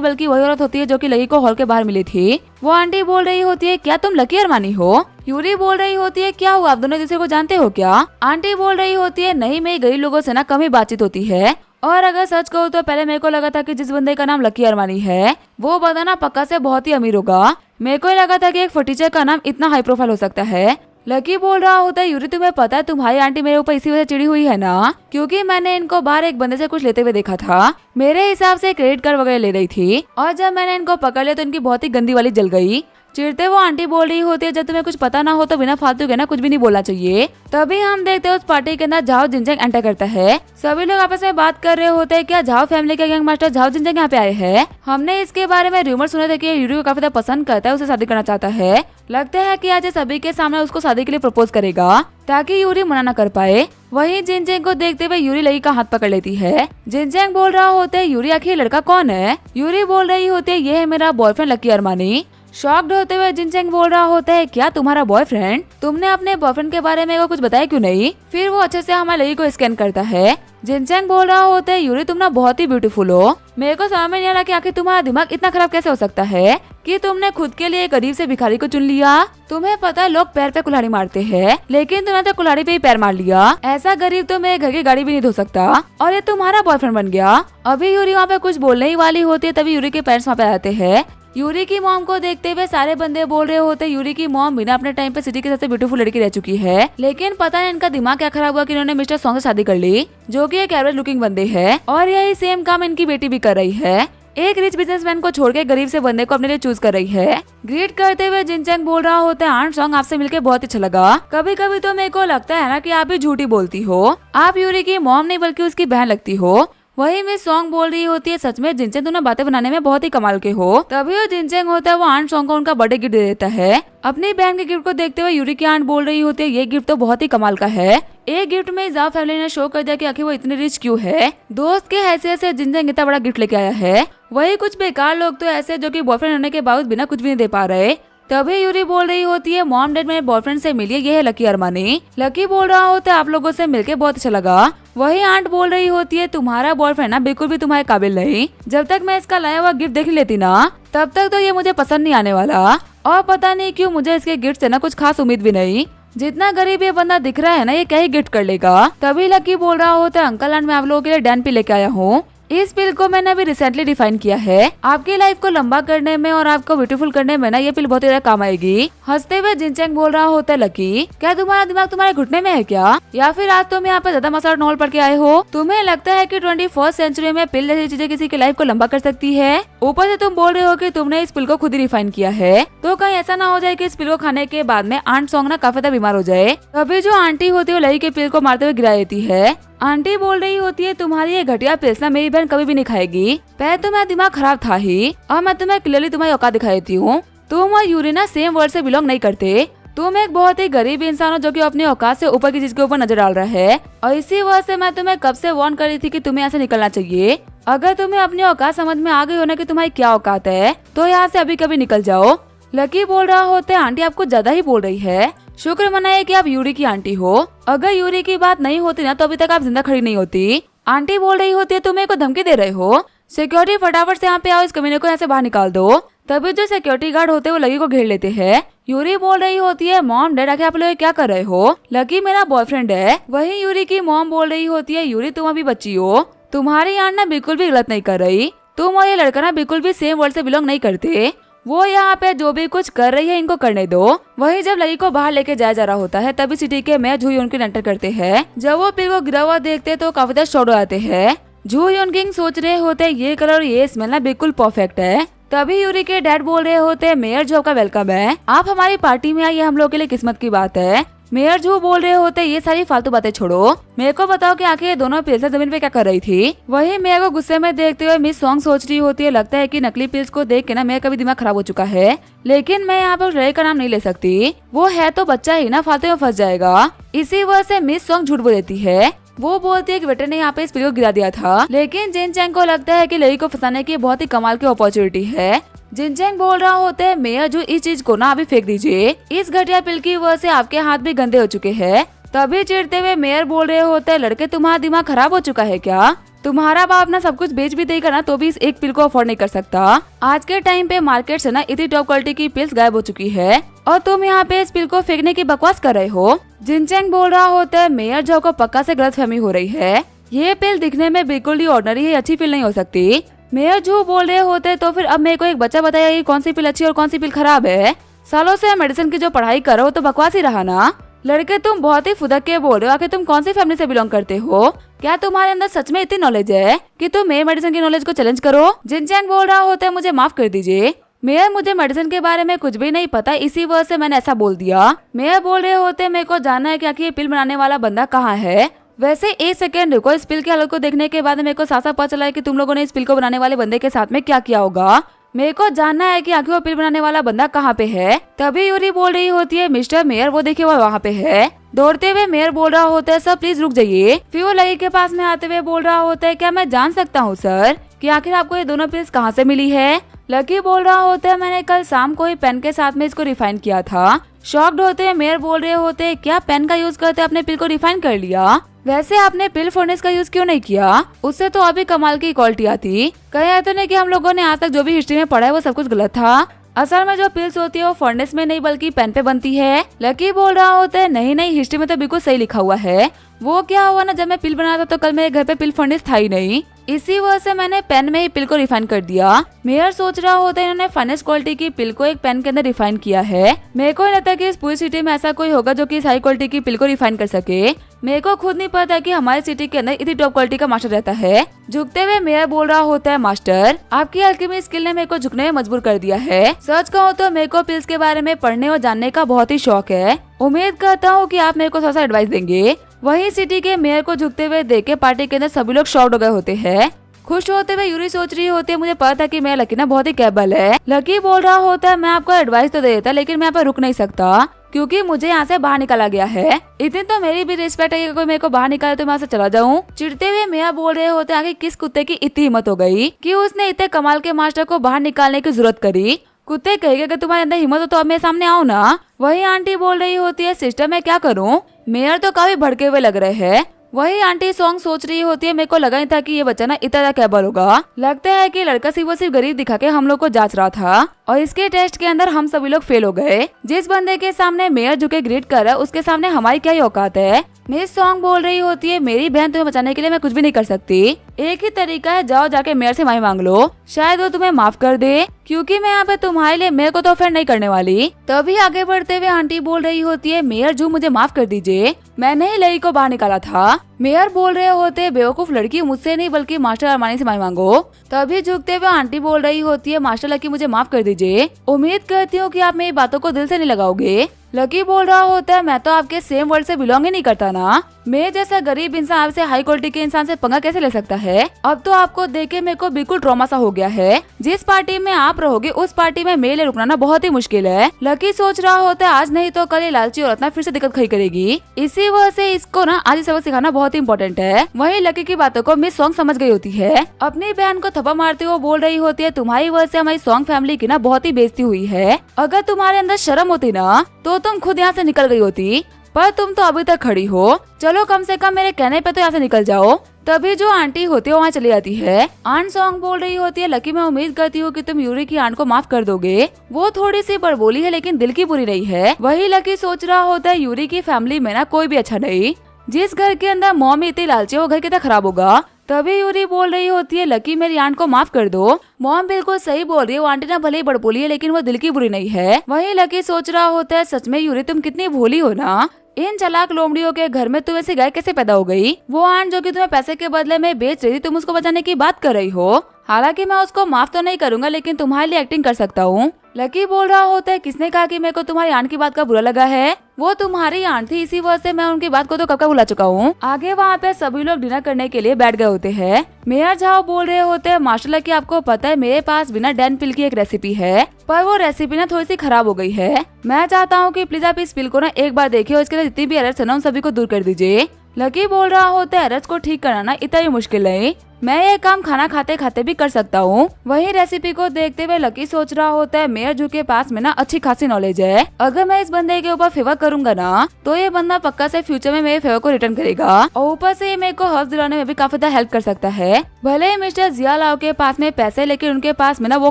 बल्कि वही औरत होती है जो कि लकी को हॉल के बाहर मिली थी। वो आंटी बोल रही होती है क्या तुम लकी अरमानी हो। यूरी बोल रही होती है क्या हुआ, आप दोनों दूसरे को जानते हो क्या। आंटी बोल रही होती है नहीं, मेरी गरीब लोगों से ना कम ही बातचीत होती है, और अगर सच कहूँ तो पहले मेरे को लगा था कि जिस बंदे का नाम लकी अरमानी है वो बंदा ना पक्का से बहुत ही अमीर होगा। मेरे को लगा था कि एक फटीचर का नाम इतना हाई प्रोफाइल हो सकता है। लकी बोल रहा होता है यूरी तुम्हें पता है तुम्हारी आंटी मेरे ऊपर इसी वजह से चिड़ी हुई है ना, क्योंकि मैंने इनको बाहर एक बंदे से कुछ लेते हुए देखा था। मेरे हिसाब से क्रेडिट कार्ड वगैरह ले रही थी, और जब मैंने इनको पकड़ लिया तो इनकी बहुत ही गंदी वाली जल गई। चिढ़ते वो आंटी बोल रही होती है जब तुम्हें कुछ पता ना हो तो बिना फालतू के ना कुछ भी नहीं बोलना चाहिए। तभी हम देखते हैं उस पार्टी के अंदर झाओ जिनचेंग एंटर करता है। सभी लोग आपस में बात कर रहे होते हैं क्या झाओ फैमिली के गैंग मास्टर झाओ जिनचेंग यहाँ पे आए हैं। हमने इसके बारे में रूमर सुने थे कि यूरी को काफी पसंद करता है, उसे शादी करना चाहता है। लगता है कि आज सभी के सामने उसको शादी के लिए प्रपोज करेगा ताकि यूरी मना न कर पाए। वहीं जिनचेंग को देखते हुए यूरी लकी का हाथ पकड़ लेती है। जिनचेंग बोल रहा होता है यूरी आखिर लड़का कौन है। यूरी बोल रही होती है ये है मेरा बॉयफ्रेंड लकी अरमानी। शॉक्ड होते हुए जिनचेंग बोल रहा होता है क्या तुम्हारा बॉयफ्रेंड, तुमने अपने बॉयफ्रेंड के बारे में कुछ बताया क्यों नहीं। फिर वो अच्छे से हमारे लकी को स्कैन करता है। जिनचेंग बोल रहा होता है यूरी तुम ना बहुत ही ब्यूटीफुल हो, मेरे को समझ में नहीं आ रहा कि आखिर तुम्हारा दिमाग इतना खराब कैसे हो सकता है कि तुमने खुद के लिए एक गरीब से भिखारी को चुन लिया। तुम्हें पता है लोग पैर पे कुल्हाड़ी मारते हैं, लेकिन तुमने तो कुल्हाड़ी पे ही पैर मार लिया। ऐसा गरीब तो मेरे घर की गाड़ी भी नहीं धो सकता, और ये तुम्हारा बॉयफ्रेंड बन गया। अभी यूरी वहाँ पे कुछ बोलने ही वाली होती है तभी यूरी के पेरेंट्स वहाँ पे आते हैं। यूरी की मॉम को देखते हुए सारे बंदे बोल रहे होते यूरी की मॉम बिना अपने टाइम पे सिटी की सबसे ब्यूटीफुल लड़की रह चुकी है, लेकिन पता नहीं इनका दिमाग क्या खराब हुआ कि इन्होंने मिस्टर सॉन्ग से शादी कर ली, जो कि एक एवरेज लुकिंग बंदे है, और यही सेम काम इनकी बेटी भी कर रही है। एक रिच बिजनेसमैन को छोड़ के गरीब से बंदे को अपने लिए चूज कर रही है। ग्रीट करते हुए जिनचेंग बोल रहा होता है आंट सॉन्ग आपसे मिलकर बहुत अच्छा लगा। कभी कभी तो मेरे को लगता है ना कि आप भी झूठी बोलती हो, आप यूरी की मॉम नहीं बल्कि उसकी बहन लगती हो। वही मिस सॉन्ग बोल रही होती है सच में जिनचेंग तुम बातें बनाने में बहुत ही कमाल के हो। तभी वो जिनचेंग होता है वो आंट सॉन्ग को उनका बर्थडे गिफ्ट दे देता है। अपनी बहन के गिफ्ट को देखते हुए यूरी की आंट बोल रही होती है ये गिफ्ट तो बहुत ही कमाल का है। एक गिफ्ट में जाओ फैमिली ने शो कर दिया कि आखिर वो इतनी रिच क्यों है। दोस्त के हैसियत से जिनचेंग इतना बड़ा गिफ्ट लेके आया है। वही कुछ बेकार लोग तो ऐसे जो कि बॉयफ्रेंड होने के बावजूद बिना कुछ भी नहीं दे पा रहे। तभी यूरी बोल रही होती है मॉम डैड मेरे बॉयफ्रेंड से मिलिए, ये है लकी अरमानी। लकी बोल रहा होता है आप लोगों से मिलके बहुत अच्छा लगा। वही आंट बोल रही होती है तुम्हारा बॉयफ्रेंड ना बिल्कुल भी तुम्हारे काबिल नहीं, जब तक मैं इसका लाया हुआ गिफ्ट देख लेती ना तब तक तो ये मुझे पसंद नहीं आने वाला, और पता नहीं क्यों मुझे इसके गिफ्ट से ना कुछ खास उम्मीद भी नहीं। जितना गरीब ये बंदा दिख रहा है ना ये क्या ही गिफ्ट कर लेगा। तभी लकी बोल रहा होता है अंकल आंट मैं आप लोगों के लिए डैन पी लेके आया हूँ। इस पिल को मैंने अभी रिसेंटली डिफाइन किया है, आपकी लाइफ को लंबा करने में और आपको ब्यूटीफुल करने में ना ये पिल बहुत ही ज्यादा काम आएगी। हंसते हुए जिनचेंग बोल रहा होता है लकी क्या तुम्हारा दिमाग तुम्हारे घुटने में है क्या, या फिर आज तुम यहाँ पे ज्यादा मसाला नॉवल पढ़ के आए हो। तुम्हें लगता है कि 21st सेंचुरी में पिल जैसी चीजें किसी की लाइफ को लंबा कर सकती है। ऊपर से तुम बोल रहे हो कि तुमने इस पिल को खुद ही रिफाइन किया है, तो कहीं ऐसा ना हो जाए कि इस पिल को खाने के बाद में आंट सॉन्ग ना काफी ज्यादा बीमार हो जाए। तभी जो आंटी होती है वो लकी के पिल को मारते हुए गिरा देती है। आंटी बोल रही होती है तुम्हारी ये घटिया पिल्स ना मेरी बहन कभी भी नहीं खाएगी। पहले तो मेरा दिमाग खराब था ही, और मैं तुम्हें क्लियरली तुम्हारी औकात दिखा देती हूँ। तुम और यूरी ना सेम वर्ड से बिलोंग नहीं करते। तुम एक बहुत ही गरीब इंसान हो जो कि अपनी औकात से ऊपर की चीज के ऊपर नजर डाल रहा है, और इसी वजह से मैं तुम्हें कब से वार्न कर रही थी कि तुम्हें यहाँ से निकलना चाहिए। अगर तुम्हें अपनी औकात समझ में आ गई हो ना कि तुम्हारी क्या औकात है तो यहाँ से अभी कभी निकल जाओ। लकी बोल रहा होता है आंटी आपको ज्यादा ही बोल रही है। शुक्र मनाइए कि आप यूरी की आंटी हो, अगर यूरी की बात नहीं होती ना तो अभी तक आप जिंदा खड़ी नहीं होती। आंटी बोल रही होती है तुम मेरे को धमकी दे रहे हो। सिक्योरिटी फटाफट से यहाँ पे आओ, इस कमीने को यहाँ से बाहर निकाल दो। तभी जो सिक्योरिटी गार्ड होते हैं वो लकी को घेर लेते हैं। यूरी बोल रही होती है मॉम डैड आके आप लोग क्या कर रहे हो, लकी मेरा बॉयफ्रेंड है। वही यूरी की मॉम बोल रही होती है यूरी तुम अभी बच्ची हो, तुम्हारी आंट ना बिल्कुल भी गलत नहीं कर रही, तुम और ये लड़का ना बिल्कुल भी सेम वर्ल्ड से बिलोंग नहीं करते। वो यहाँ पे जो भी कुछ कर रही है इनको करने दो। वही जब लकी को बाहर लेके जाया जा रहा होता है तभी सिटी के मेयर जू यूनकिंग एंटर करते हैं। जब वो पिल को गिरा हुआ देखते तो काफी ज्यादा शॉक हो जाते हैं। जू यूनकिंग सोच रहे होते ये कलर और ये स्मेल ना बिल्कुल परफेक्ट है। तभी यूरी के डैड बोल रहे होते मेयर जू का वेलकम है, आप हमारी पार्टी में आई, ये हम लोग के लिए किस्मत की बात है। मेयर जू बोल रहे होते ये सारी फालतू बातें छोड़ो, मेरे को बताओ कि आखिर ये दोनों पिल्स जमीन पे क्या कर रही थी। वही मेयर को गुस्से में देखते हुए मिस सॉन्ग सोच रही होती है लगता है कि नकली पिल्स को देख के ना मेरा कभी दिमाग खराब हो चुका है, लेकिन मैं यहाँ पर उस लड़के का नाम नहीं ले सकती, वो है तो बच्चा ही ना, फालतू में फंस जाएगा। इसी वजह से मिस सॉन्ग झूठ बोल देती है। वो बोलती है कि वेटर ने यहाँ पे इस पिल को गिरा दिया था, लेकिन जिन चैंग को लगता है कि लड़की को फंसाने की बहुत ही कमाल की अपॉर्चुनिटी है। जिनचैंग बोल रहा होता है मेयर जो इस चीज को ना अभी फेंक दीजिए, इस घटिया पिल की वजह से आपके हाथ भी गंदे हो चुके हैं। तभी चिढ़ते हुए मेयर बोल रहे होते हैं लड़के तुम्हारा दिमाग खराब हो चुका है क्या, तुम्हारा बाप ना सब कुछ बेच भी देगा ना तो भी इस एक पिल को अफोर्ड नहीं कर सकता। आज के टाइम पे मार्केट से ना इतनी टॉप क्वालिटी की पिल्स गायब हो चुकी है और तुम यहाँ पे इस पिल को फेंकने की बकवास कर रहे हो। जिनचैंग बोल रहा होता है मेयर जो को पक्का से गलतफहमी हो रही है, ये पिल दिखने में बिल्कुल ही ऑर्डिनरी है, अच्छी पिल नहीं हो सकती। मेयर जो बोल रहे होते तो फिर अब मेरे को एक बच्चा बताया कि कौन सी पिल अच्छी और कौन सी पिल खराब है। सालों से मेडिसिन की जो पढ़ाई करो तो बकवास ही रहा ना। लड़के तुम बहुत ही फुदक के बोल रहे हो, आखिर तुम कौन सी फैमिली से बिलोंग करते हो, क्या तुम्हारे अंदर सच में इतनी नॉलेज है कि तुम मेरे मेडिसिन की नॉलेज को चैलेंज करो। जिनचैंग बोल रहा होता है मुझे माफ कर दीजिए मेयर, मुझे मेडिसिन के बारे में कुछ भी नहीं पता, इसी वजह से मैंने ऐसा बोल दिया। मेयर बोल रहे होते मेरे को जानना है कि आखिर ये पिल बनाने वाला बंदा कहाँ है। वैसे एक सेकंड रुको, इस पिल की हालत को देखने के बाद मेरे को साफ साफ पता चला है कि तुम लोगों ने इस पिल को बनाने वाले बंदे के साथ में क्या किया होगा। मेरे को जानना है कि आखिर वो पिल बनाने वाला बंदा कहाँ पे है। तभी यूरी बोल रही होती है मिस्टर मेयर वो देखिए वो वहाँ पे है। दौड़ते हुए मेयर बोल रहा होता है सर प्लीज रुक जाइए। फिर वो लकी के पास में आते हुए बोल रहा होता है क्या मैं जान सकता हूँ सर कि आखिर आपको ये दोनों पिल्स कहाँ से मिली है। लकी बोल रहा होता है मैंने कल शाम को ही पेन के साथ में इसको रिफाइन किया था। शॉक्ड होते हैं मेयर बोल रहे होते हैं क्या पेन का यूज करते अपने पिल को रिफाइन कर लिया, वैसे आपने पिल फर्नेस का यूज क्यों नहीं किया, उससे तो अभी कमाल की क्वालिटी आती। कहे तो नहीं कि हम लोगों ने आज तक जो भी हिस्ट्री में पढ़ा है वो सब कुछ गलत था, असल में जो पिल्स होती है वो फर्नेस में नहीं बल्कि पेन पे बनती है। लकी बोल रहा होता है नहीं नहीं हिस्ट्री में तो बिल्कुल सही लिखा हुआ है, वो क्या हुआ ना जब मैं पिल बनाया था तो कल मेरे घर पे पिल फर्नेस था ही नहीं, इसी वजह से मैंने पेन में ही पिल को रिफाइन कर दिया। मेयर सोच रहा होता है इन्होंने फाइनेस्ट क्वालिटी की पिल को एक पेन के अंदर रिफाइन किया है। मेरे को नहीं लगता कि इस पूरी सिटी में ऐसा कोई होगा जो कि इस हाई क्वालिटी की पिल को रिफाइन कर सके। मेरे को खुद नहीं पता कि हमारी सिटी के अंदर इतनी टॉप क्वालिटी का मास्टर रहता है। झुकते हुए मेयर बोल रहा होता है मास्टर आपकी अल्केमी स्किल ने मेरे को झुकने में मजबूर कर दिया है। सच कहूँ तो मेरे को पिल्स के बारे में पढ़ने और जानने का बहुत ही शौक है, उम्मीद करता हूँ कि आप मेरे को थोड़ा सा एडवाइस देंगे। वही सिटी के मेयर को झुकते हुए देख के पार्टी के अंदर सभी लोग शॉक्ड हो गए होते हैं। खुश होते हुए यूरी सोच रही होती है मुझे पता था कि मैं लकी ना बहुत ही कैपेबल है। लकी बोल रहा होता है मैं आपको एडवाइस तो दे देता लेकिन मैं यहाँ पर रुक नहीं सकता क्योंकि मुझे यहाँ से बाहर निकाला गया है। इतनी तो मेरी भी रिस्पेक्ट है कि कोई मेरे को बाहर निकाले तो मैं यहाँ से चला जाऊँ। चिढ़ते हुए मेयर बोल रहे होते आगे किस कुत्ते की इतनी हिम्मत हो गई कि उसने इतने कमाल के मास्टर को बाहर निकालने की जरूरत करी। कुत्ते कहेगा कि तुम्हारे अंदर हिम्मत हो तो अब मेरे सामने आओ ना। वही आंटी बोल रही होती है सिस्टर मैं क्या करूँ, मेयर तो काफी भड़के हुए लग रहे हैं। वही आंटी सॉन्ग सोच रही होती है मेरे को लगा ही था कि ये बच्चा ना इतना कैपेबल होगा, लगता है कि लड़का सिर्फ गरीब दिखा के हम लोग को जांच रहा था और इसके टेस्ट के अंदर हम सभी लोग फेल हो गए। जिस बंदे के सामने मेयर झुके ग्रीट कर रहा है उसके सामने हमारी क्या ही औकात है। मिस सॉन्ग बोल रही होती है मेरी बहन तुम्हें बचाने के लिए मैं कुछ भी नहीं कर सकती, एक ही तरीका है जाओ जाके मेयर से माफी मांग लो, शायद वो तुम्हें माफ कर दे क्योंकि मैं यहाँ पे तुम्हारे लिए मेयर को तो ऑफेंड नहीं करने वाली। तभी आगे बढ़ते हुए आंटी बोल रही होती है मेयर जू मुझे माफ कर दीजिए, मैंने ही लड़की को बाहर निकाला था। मेयर बोल रहे होते बेवकूफ लड़की मुझसे नहीं बल्कि मास्टर अरमानी से माफी मांगो। तभी झुकते हुए आंटी बोल रही होती है मास्टर लकी मुझे माफ कर दीजिए, उम्मीद करती हूँ कि आप मेरी बातों को दिल से नहीं लगाओगे। लकी बोल रहा होता है मैं तो आपके सेम वर्ल्ड से बिलोंग ही नहीं करता ना, मैं जैसा गरीब इंसान आपसे हाई क्वालिटी के इंसान से पंगा कैसे ले सकता है। अब तो आपको देख के मेरे को बिल्कुल ट्रॉमा सा हो गया है, जिस पार्टी में आप रहोगे उस पार्टी में मेरे लिए रुकना ना बहुत ही मुश्किल है। लकी सोच रहा होता है आज नहीं तो कल ये लालची औरत ना फिर से दिक्कत खड़ी करेगी, इसी वजह से इसको ना आज ही सबक सिखाना बहुत बहुत इंपॉर्टेंट है। वहीं लकी की बातों को मिस सॉन्ग समझ गई होती है। अपनी बहन को थप्पड़ मारते हुए बोल रही होती है, तुम्हारी वजह से हमारी सॉन्ग फैमिली की ना बहुत ही बेइज्जती हुई है। अगर तुम्हारे अंदर शर्म होती ना तो तुम खुद यहाँ से निकल गई होती, पर तुम तो अभी तक खड़ी हो। चलो कम से कम मेरे कहने पे तो यहाँ से निकल जाओ। तभी जो आंटी होती है वहाँ चली जाती है। आंट सॉन्ग बोल रही होती है, लकी मैं उम्मीद करती हूँ कि तुम यूरी की आंट को माफ कर दोगे। वो थोड़ी सी बड़बोली है लेकिन दिल की बुरी नहीं है। वही लकी सोच रहा होता है, यूरी की फैमिली में ना कोई भी अच्छा नहीं। जिस घर के अंदर मॉम इतनी लालची है वो घर कितना खराब होगा। तभी यूरी बोल रही होती है, लकी मेरी आंट को माफ कर दो। मॉम बिल्कुल सही बोल रही है, वो आंटी ना भले ही बड़बोली है लेकिन वो दिल की बुरी नहीं है। वही लकी सोच रहा होता है, सच में यूरी तुम कितनी भोली हो ना। इन चालाक लोमड़ियों के घर में तुम ऐसी गाय कैसे पैदा हो गई। वो आंट जो कि तुम्हें पैसे के बदले में बेच रही थी, तुम उसको बचाने की बात कर रही हो। हालांकि मैं उसको माफ तो नहीं करूंगा लेकिन तुम्हारे लिए एक्टिंग कर सकता हूँ। लकी बोल रहा होता है, किसने कहा कि मेरे को तुम्हारी आंट की बात का बुरा लगा है। वो तुम्हारी आंट थी, इसी वजह से मैं उनकी बात को तो कब का भुला चुका हूँ। आगे वहाँ पे सभी लोग डिनर करने के लिए बैठ गए होते हैं। मेयर झाओ बोल रहे होते हैं, माशाल्लाह कि आपको पता है मेरे पास बिना डैन पिल की एक रेसिपी है, पर वो रेसिपी ना थोड़ी सी खराब हो गई है। मैं चाहता हूँ कि प्लीज आप इस पिल को ना एक बार देखिए और इसके लिए जितनी भी एरर्स है ना उन सभी को दूर कर दीजिए। लकी बोल रहा होता है, एरर्स को ठीक करना ना इतना ही मुश्किल नहीं, मैं ये काम खाना खाते खाते भी कर सकता हूँ। वही रेसिपी को देखते हुए लकी सोच रहा होता है, मेयर जू के पास में ना अच्छी खासी नॉलेज है। अगर मैं इस बंदे के ऊपर फेवर करूंगा ना तो ये बंदा पक्का से फ्यूचर में मेरे फेवर को रिटर्न करेगा और ऊपर से ये मेरे को हौसला दिलाने में भी काफी ज्यादा हेल्प कर सकता है। भले ही मिस्टर जिया लाओ के पास में पैसे, लेकिन उनके पास में ना वो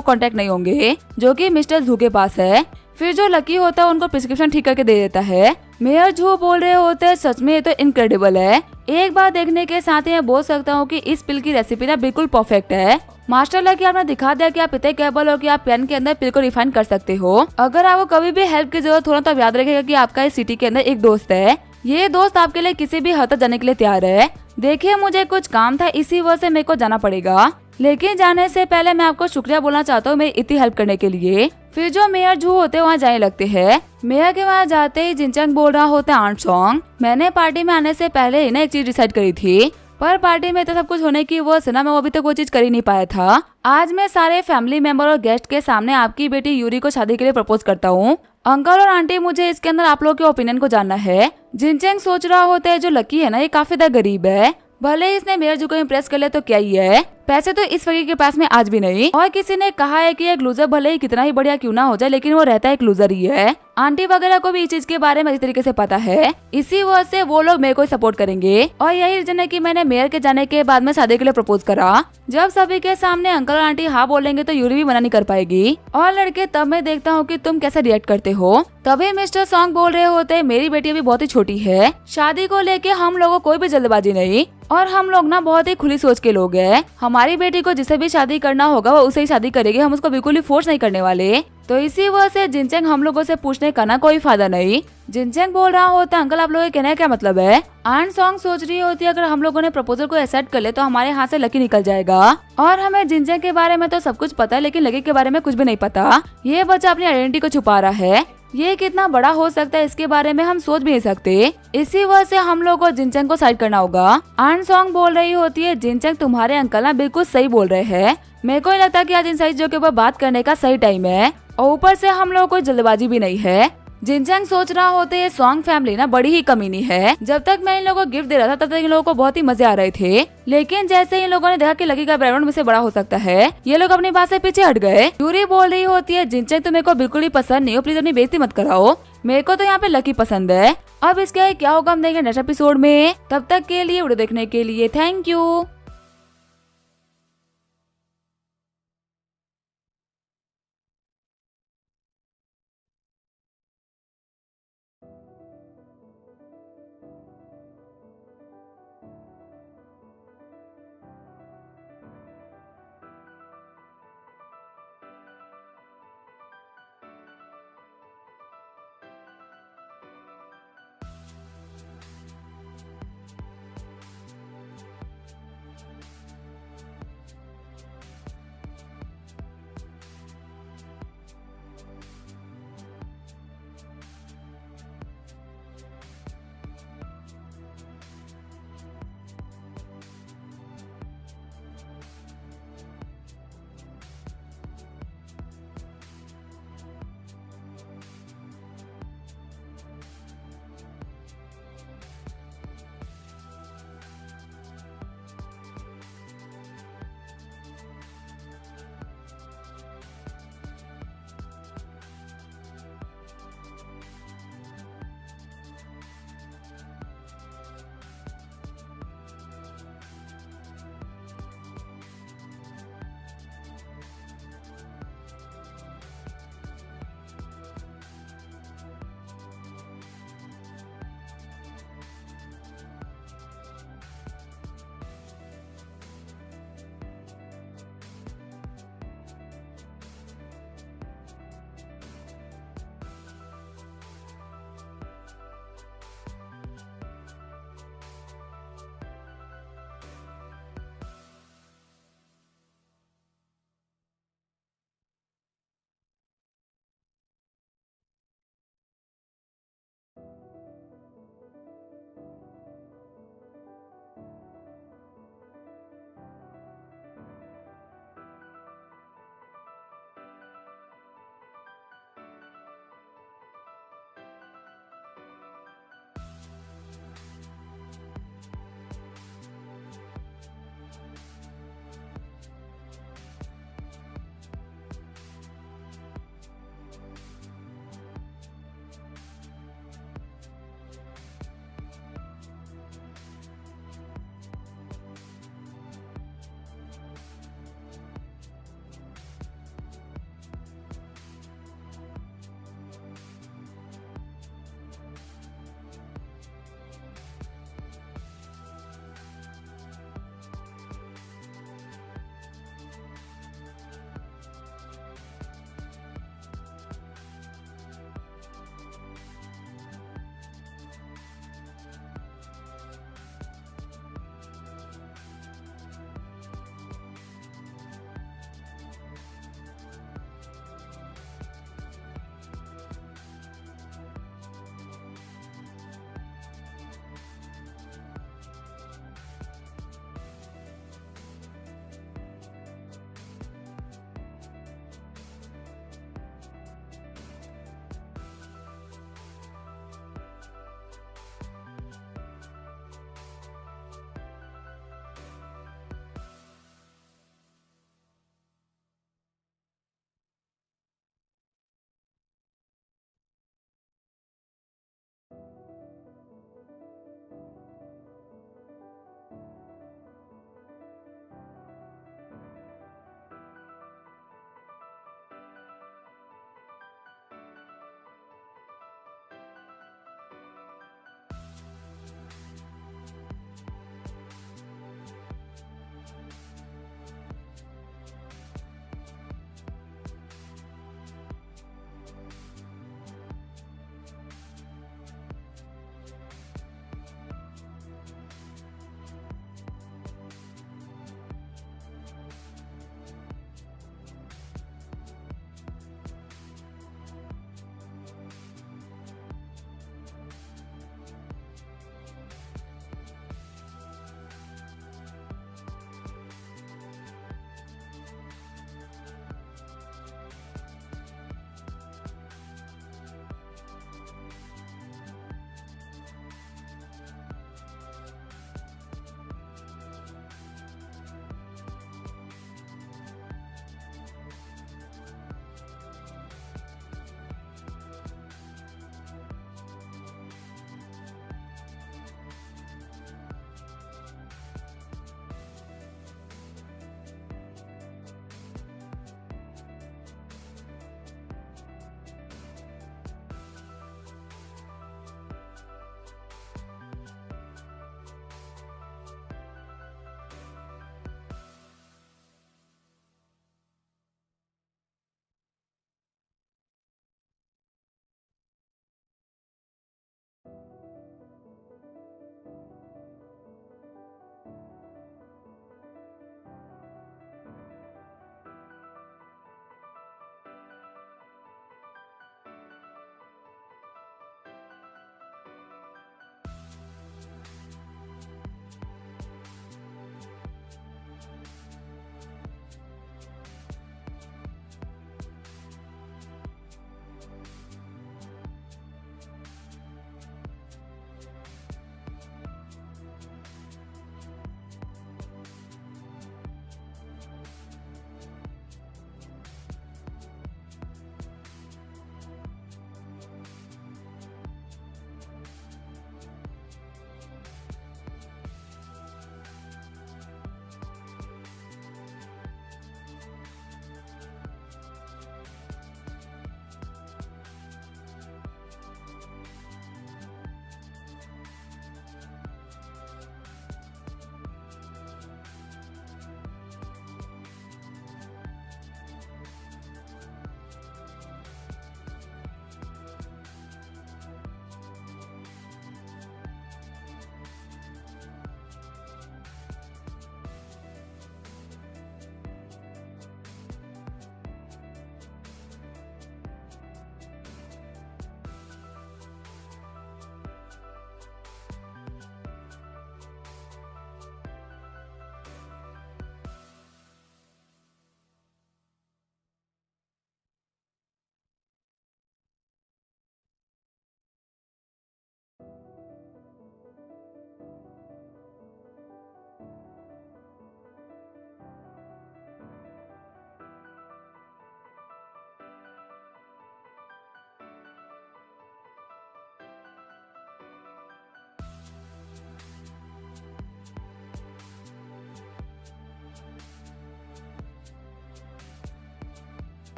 कॉन्टेक्ट नहीं होंगे जो की मिस्टर जू के पास है। फिर जो लकी होता है उनको प्रिस्क्रिप्शन ठीक करके दे देता है। मेयर झू बोल रहे होते हैं, सच में ये तो इनक्रेडिबल है। एक बार देखने के साथ ही मैं बोल सकता हूँ कि इस पिल की रेसिपी ना बिल्कुल परफेक्ट है। मास्टर लकी आपने दिखा दिया कि आप इतने कैपेबल हो कि आप पेन के अंदर पिल को रिफाइन कर सकते हो। अगर आपको कभी भी हेल्प की जरूरत हो ना तो आप याद रखिएगा कि आपका इस सिटी के अंदर एक दोस्त है। ये दोस्त आपके लिए किसी भी हद तक जाने के लिए तैयार है। देखिए मुझे कुछ काम था, इसी वजह से मेरे को जाना पड़ेगा, लेकिन जाने से पहले मैं आपको शुक्रिया बोलना चाहता हूँ मेरी इतनी हेल्प करने के लिए। फिर जो मेयर झू होते हैं वहाँ जाने लगते हैं। मेयर के वहाँ जाते ही जिनचंग बोल रहा होता है, आंट सॉन्ग मैंने पार्टी में आने से पहले ही ना एक चीज डिसाइड करी थी, पर पार्टी में तो सब कुछ होने की वजह से ना मैं अभी तक वो चीज कर ही नहीं पाया था। आज मैं सारे फैमिली मेंबर और गेस्ट के सामने आपकी बेटी यूरी को शादी के लिए प्रपोज करता हूँ। अंकल और आंटी मुझे इसके अंदर आप लोगों के ओपिनियन को जानना है। जिनचंग सोच रहा होता है, जो लकी है ना ये काफी ज्यादा गरीब है, भले ही इसने मेयर जू को इम्प्रेस कर लिया तो क्या ही है, पैसे तो इस फकीर के पास में आज भी नहीं। और किसी ने कहा है कि एक लूजर भले ही कितना ही बढ़िया क्यों ना हो जाए लेकिन वो रहता है एक लूजर ही है। आंटी वगैरह को भी इस चीज के बारे में इस तरीके से पता है, इसी वजह से वो लोग मेरे को सपोर्ट करेंगे। और यही रीजन है कि मैंने मेयर के जाने के बाद में शादी के लिए प्रपोज करा। जब सभी के सामने अंकल और आंटी हाँ बोलेंगे तो यूरी भी मना नहीं कर पाएगी। और लड़के तब मैं देखता हूँ कि तुम कैसे रिएक्ट करते हो। तभी मिस्टर सॉन्ग बोल रहे होते हैं, मेरी बेटी अभी बहुत ही छोटी है, शादी को लेके हम लोगों को कोई भी जल्दबाजी नहीं, और हम लोग ना बहुत ही खुली सोच के लोग हैं। हमारी बेटी को जिसे भी शादी करना होगा वो उसे ही शादी करेगी, हम उसको बिल्कुल ही फोर्स नहीं करने वाले। तो इसी वजह से जिनचंग हम लोगों से पूछने का ना कोई फायदा नहीं। जिनचंग बोल रहा होता है, अंकल आप लोगों के कहने का क्या मतलब है। आंट सॉन्ग सोच रही होती है, अगर हम लोगों ने प्रपोजल को एक्सेप्ट कर ले तो हमारे हाथ से लकी निकल जाएगा। और हमें जिनचंग के बारे में तो सब कुछ पता है लेकिन लकी के बारे में कुछ भी नहीं पता। ये बच्चा अपनी आइडेंटिटी को छुपा रहा है, ये कितना बड़ा हो सकता है इसके बारे में हम सोच भी नहीं सकते। इसी वजह से हम लोग को जिनचंग को साइड करना होगा। आंट सॉन्ग बोल रही होती है, जिनचंग तुम्हारे अंकल ना बिल्कुल सही बोल रहे हैं, मेरे को नहीं लगता कि आज इन सारी चीजों के ऊपर बात करने का सही टाइम है, और ऊपर से हम लोगों को जल्दबाजी भी नहीं है। जिनचंग सोच रहा होते है, सॉन्ग फैमिली ना बड़ी ही कमीनी है। जब तक मैं इन लोगों को गिफ्ट दे रहा था तब तक इन लोगों को बहुत ही मजे आ रहे थे, लेकिन जैसे इन लोगों ने देखा कि लकी का बैकग्राउंड मुझसे बड़ा हो सकता है, ये लोग अपनी बात से पीछे हट गए। यूरी बोल रही होती है, जिनचंग तुम मेरे को बिल्कुल ही पसंद नहीं हो, प्लीज अपनी बेइज्जती मत कराओ, मेरे को तो यहाँ पे लकी पसंद है। अब इसके क्या होगा हम देखेंगे नेक्स्ट एपिसोड में। तब तक के लिए वीडियो देखने के लिए थैंक यू।